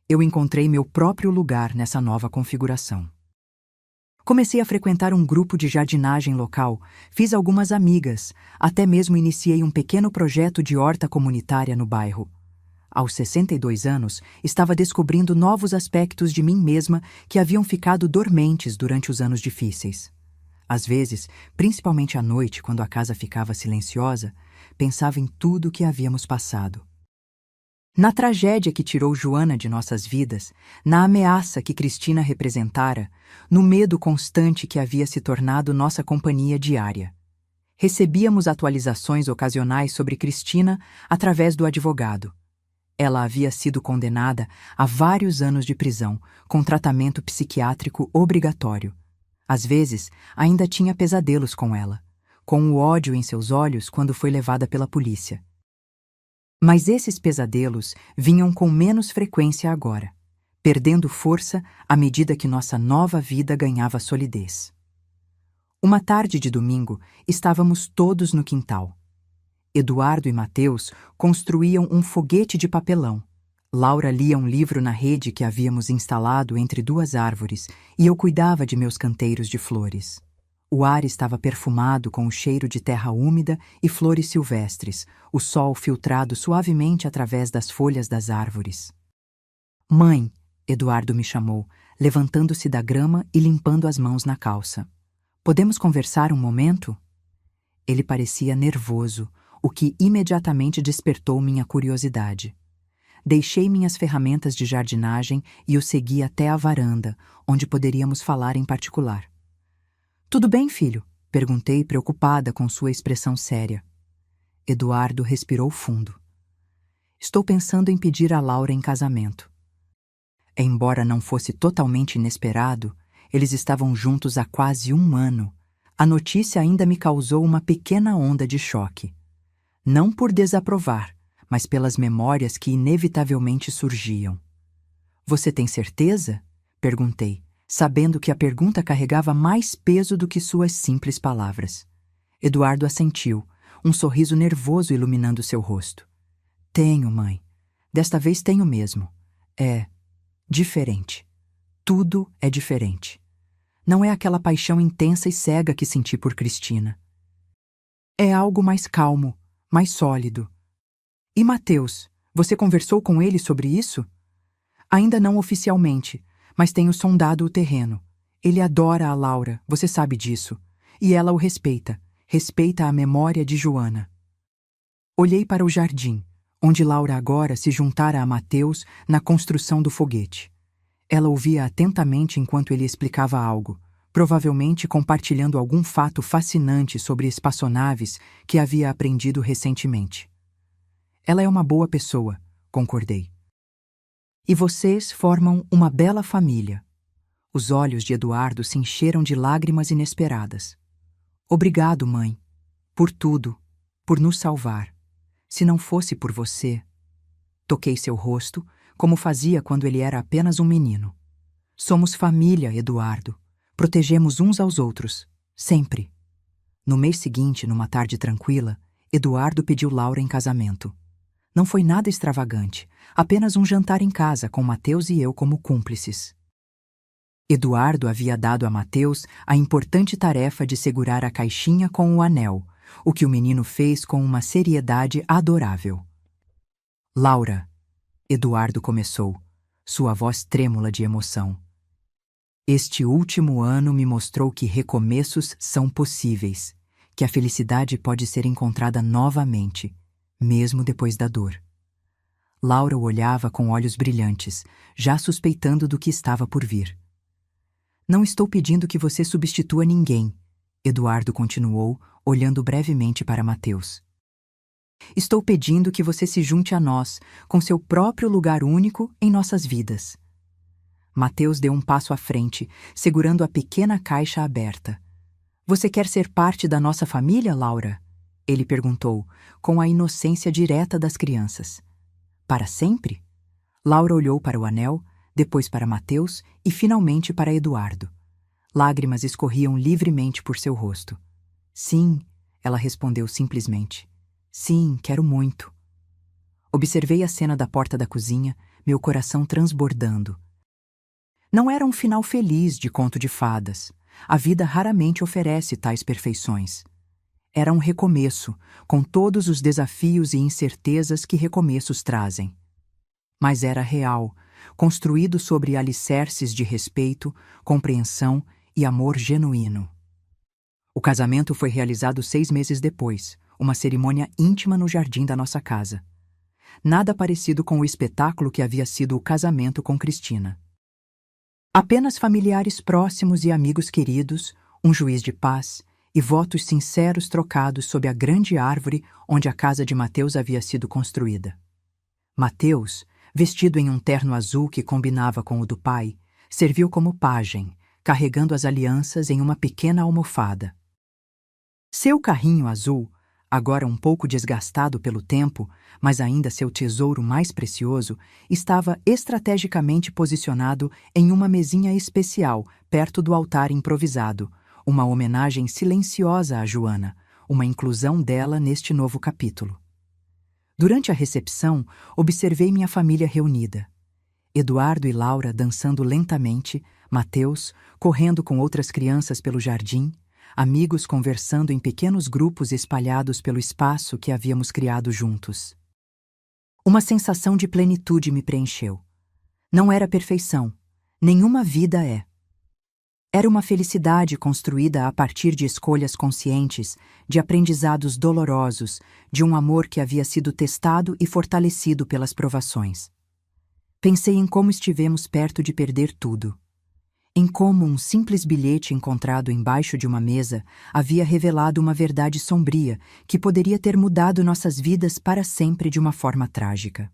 Eu encontrei meu próprio lugar nessa nova configuração. Comecei a frequentar um grupo de jardinagem local, fiz algumas amigas, até mesmo iniciei um pequeno projeto de horta comunitária no bairro. Aos 62 anos, estava descobrindo novos aspectos de mim mesma que haviam ficado dormentes durante os anos difíceis. Às vezes, principalmente à noite, quando a casa ficava silenciosa, pensava em tudo o que havíamos passado. Na tragédia que tirou Joana de nossas vidas, na ameaça que Cristina representara, no medo constante que havia se tornado nossa companhia diária. Recebíamos atualizações ocasionais sobre Cristina através do advogado. Ela havia sido condenada a vários anos de prisão, com tratamento psiquiátrico obrigatório. Às vezes, ainda tinha pesadelos com ela, com o ódio em seus olhos quando foi levada pela polícia. Mas esses pesadelos vinham com menos frequência agora, perdendo força à medida que nossa nova vida ganhava solidez. Uma tarde de domingo, estávamos todos no quintal. Eduardo e Mateus construíam um foguete de papelão. Laura lia um livro na rede que havíamos instalado entre duas árvores e eu cuidava de meus canteiros de flores. O ar estava perfumado com o cheiro de terra úmida e flores silvestres, o sol filtrado suavemente através das folhas das árvores. "Mãe", Eduardo me chamou, levantando-se da grama e limpando as mãos na calça. "Podemos conversar um momento?" Ele parecia nervoso, o que imediatamente despertou minha curiosidade. Deixei minhas ferramentas de jardinagem e o segui até a varanda, onde poderíamos falar em particular. "Tudo bem, filho?" perguntei, preocupada com sua expressão séria. Eduardo respirou fundo. "Estou pensando em pedir a Laura em casamento." Embora não fosse totalmente inesperado, eles estavam juntos há quase um ano. A notícia ainda me causou uma pequena onda de choque. Não por desaprovar, mas pelas memórias que inevitavelmente surgiam. "Você tem certeza?" perguntei, sabendo que a pergunta carregava mais peso do que suas simples palavras. Eduardo assentiu, um sorriso nervoso iluminando seu rosto. "Tenho, mãe. Desta vez tenho mesmo. É diferente. Tudo é diferente. Não é aquela paixão intensa e cega que senti por Cristina. É algo mais calmo, mais sólido." "E Mateus, você conversou com ele sobre isso?" "Ainda não oficialmente, mas tenho sondado o terreno. Ele adora a Laura, você sabe disso. E ela o respeita. Respeita a memória de Joana." Olhei para o jardim, onde Laura agora se juntara a Mateus na construção do foguete. Ela ouvia atentamente enquanto ele explicava algo, provavelmente compartilhando algum fato fascinante sobre espaçonaves que havia aprendido recentemente. "Ela é uma boa pessoa", concordei. "E vocês formam uma bela família." Os olhos de Eduardo se encheram de lágrimas inesperadas. "Obrigado, mãe. Por tudo. Por nos salvar. Se não fosse por você..." Toquei seu rosto, como fazia quando ele era apenas um menino. "Somos família, Eduardo. Protegemos uns aos outros. Sempre." No mês seguinte, numa tarde tranquila, Eduardo pediu Laura em casamento. Não foi nada extravagante, apenas um jantar em casa com Mateus e eu como cúmplices. Eduardo havia dado a Mateus a importante tarefa de segurar a caixinha com o anel, o que o menino fez com uma seriedade adorável. "Laura", Eduardo começou, sua voz trêmula de emoção. "Este último ano me mostrou que recomeços são possíveis, que a felicidade pode ser encontrada novamente, mesmo depois da dor." Laura o olhava com olhos brilhantes, já suspeitando do que estava por vir. "Não estou pedindo que você substitua ninguém", Eduardo continuou, olhando brevemente para Mateus. "Estou pedindo que você se junte a nós, com seu próprio lugar único em nossas vidas." Mateus deu um passo à frente, segurando a pequena caixa aberta. "Você quer ser parte da nossa família, Laura?" Ele perguntou, com a inocência direta das crianças. "Para sempre?" Laura olhou para o anel, depois para Mateus e finalmente para Eduardo. Lágrimas escorriam livremente por seu rosto. "Sim", ela respondeu simplesmente. "Sim, quero muito." Observei a cena da porta da cozinha, meu coração transbordando. Não era um final feliz de conto de fadas. A vida raramente oferece tais perfeições. Era um recomeço, com todos os desafios e incertezas que recomeços trazem. Mas era real, construído sobre alicerces de respeito, compreensão e amor genuíno. O casamento foi realizado 6 meses depois, uma cerimônia íntima no jardim da nossa casa. Nada parecido com o espetáculo que havia sido o casamento com Cristina. Apenas familiares próximos e amigos queridos, um juiz de paz e votos sinceros trocados sob a grande árvore onde a casa de Mateus havia sido construída. Mateus, vestido em um terno azul que combinava com o do pai, serviu como pajem, carregando as alianças em uma pequena almofada. Seu carrinho azul, agora um pouco desgastado pelo tempo, mas ainda seu tesouro mais precioso, estava estrategicamente posicionado em uma mesinha especial perto do altar improvisado, uma homenagem silenciosa a Joana, uma inclusão dela neste novo capítulo. Durante a recepção, observei minha família reunida. Eduardo e Laura dançando lentamente, Mateus correndo com outras crianças pelo jardim, amigos conversando em pequenos grupos espalhados pelo espaço que havíamos criado juntos. Uma sensação de plenitude me preencheu. Não era perfeição. Nenhuma vida é. Era uma felicidade construída a partir de escolhas conscientes, de aprendizados dolorosos, de um amor que havia sido testado e fortalecido pelas provações. Pensei em como estivemos perto de perder tudo. Em como um simples bilhete encontrado embaixo de uma mesa havia revelado uma verdade sombria que poderia ter mudado nossas vidas para sempre de uma forma trágica.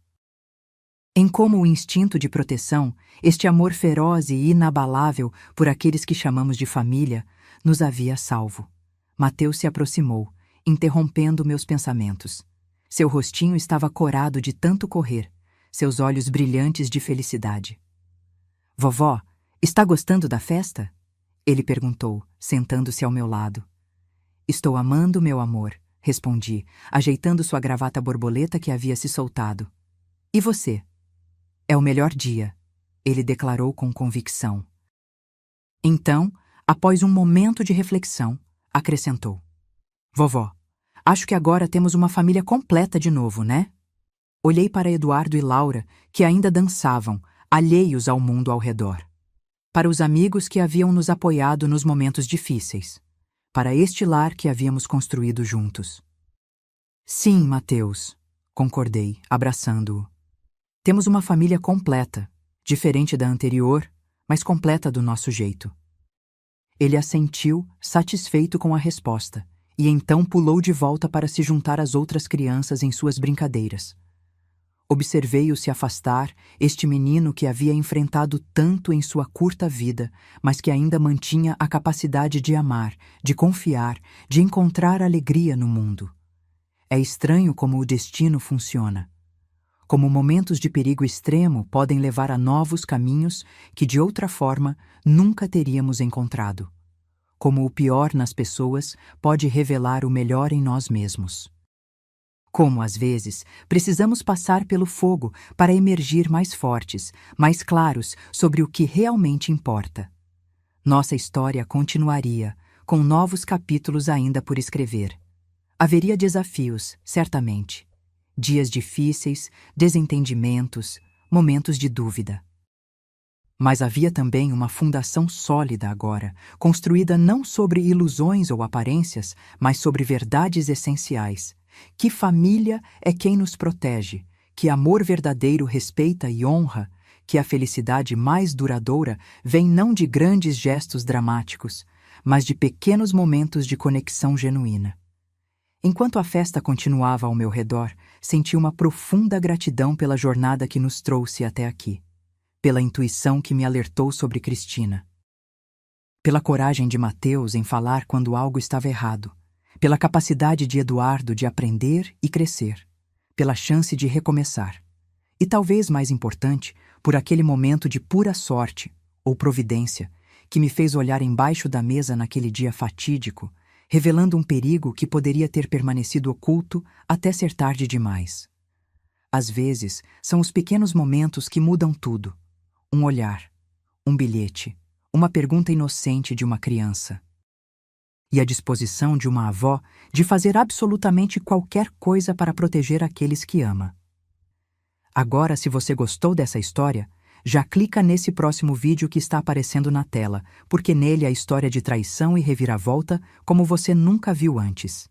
Em como o instinto de proteção, este amor feroz e inabalável por aqueles que chamamos de família, nos havia salvo. Mateus se aproximou, interrompendo meus pensamentos. Seu rostinho estava corado de tanto correr, seus olhos brilhantes de felicidade. Vovó, está gostando da festa? Ele perguntou, sentando-se ao meu lado. Estou amando, meu amor, respondi, ajeitando sua gravata borboleta que havia se soltado. E você? É o melhor dia, ele declarou com convicção. Então, após um momento de reflexão, acrescentou. Vovó, acho que agora temos uma família completa de novo, né? Olhei para Eduardo e Laura, que ainda dançavam, alheios ao mundo ao redor. Para os amigos que haviam nos apoiado nos momentos difíceis. Para este lar que havíamos construído juntos. Sim, Mateus, concordei, abraçando-o. Temos uma família completa, diferente da anterior, mas completa do nosso jeito. Ele assentiu, satisfeito com a resposta, e então pulou de volta para se juntar às outras crianças em suas brincadeiras. Observei-o se afastar, este menino que havia enfrentado tanto em sua curta vida, mas que ainda mantinha a capacidade de amar, de confiar, de encontrar alegria no mundo. É estranho como o destino funciona. Como momentos de perigo extremo podem levar a novos caminhos que, de outra forma, nunca teríamos encontrado. Como o pior nas pessoas pode revelar o melhor em nós mesmos. Como, às vezes, precisamos passar pelo fogo para emergir mais fortes, mais claros sobre o que realmente importa. Nossa história continuaria, com novos capítulos ainda por escrever. Haveria desafios, certamente. Dias difíceis, desentendimentos, momentos de dúvida. Mas havia também uma fundação sólida agora, construída não sobre ilusões ou aparências, mas sobre verdades essenciais. Que família é quem nos protege, que amor verdadeiro respeita e honra, que a felicidade mais duradoura vem não de grandes gestos dramáticos, mas de pequenos momentos de conexão genuína. Enquanto a festa continuava ao meu redor, senti uma profunda gratidão pela jornada que nos trouxe até aqui, pela intuição que me alertou sobre Cristina, pela coragem de Mateus em falar quando algo estava errado, pela capacidade de Eduardo de aprender e crescer, pela chance de recomeçar, e talvez mais importante, por aquele momento de pura sorte, ou providência, que me fez olhar embaixo da mesa naquele dia fatídico, revelando um perigo que poderia ter permanecido oculto até ser tarde demais. Às vezes, são os pequenos momentos que mudam tudo. Um olhar, um bilhete, uma pergunta inocente de uma criança. E a disposição de uma avó de fazer absolutamente qualquer coisa para proteger aqueles que ama. Agora, se você gostou dessa história, já clica nesse próximo vídeo que está aparecendo na tela, porque nele a história de traição e reviravolta como você nunca viu antes.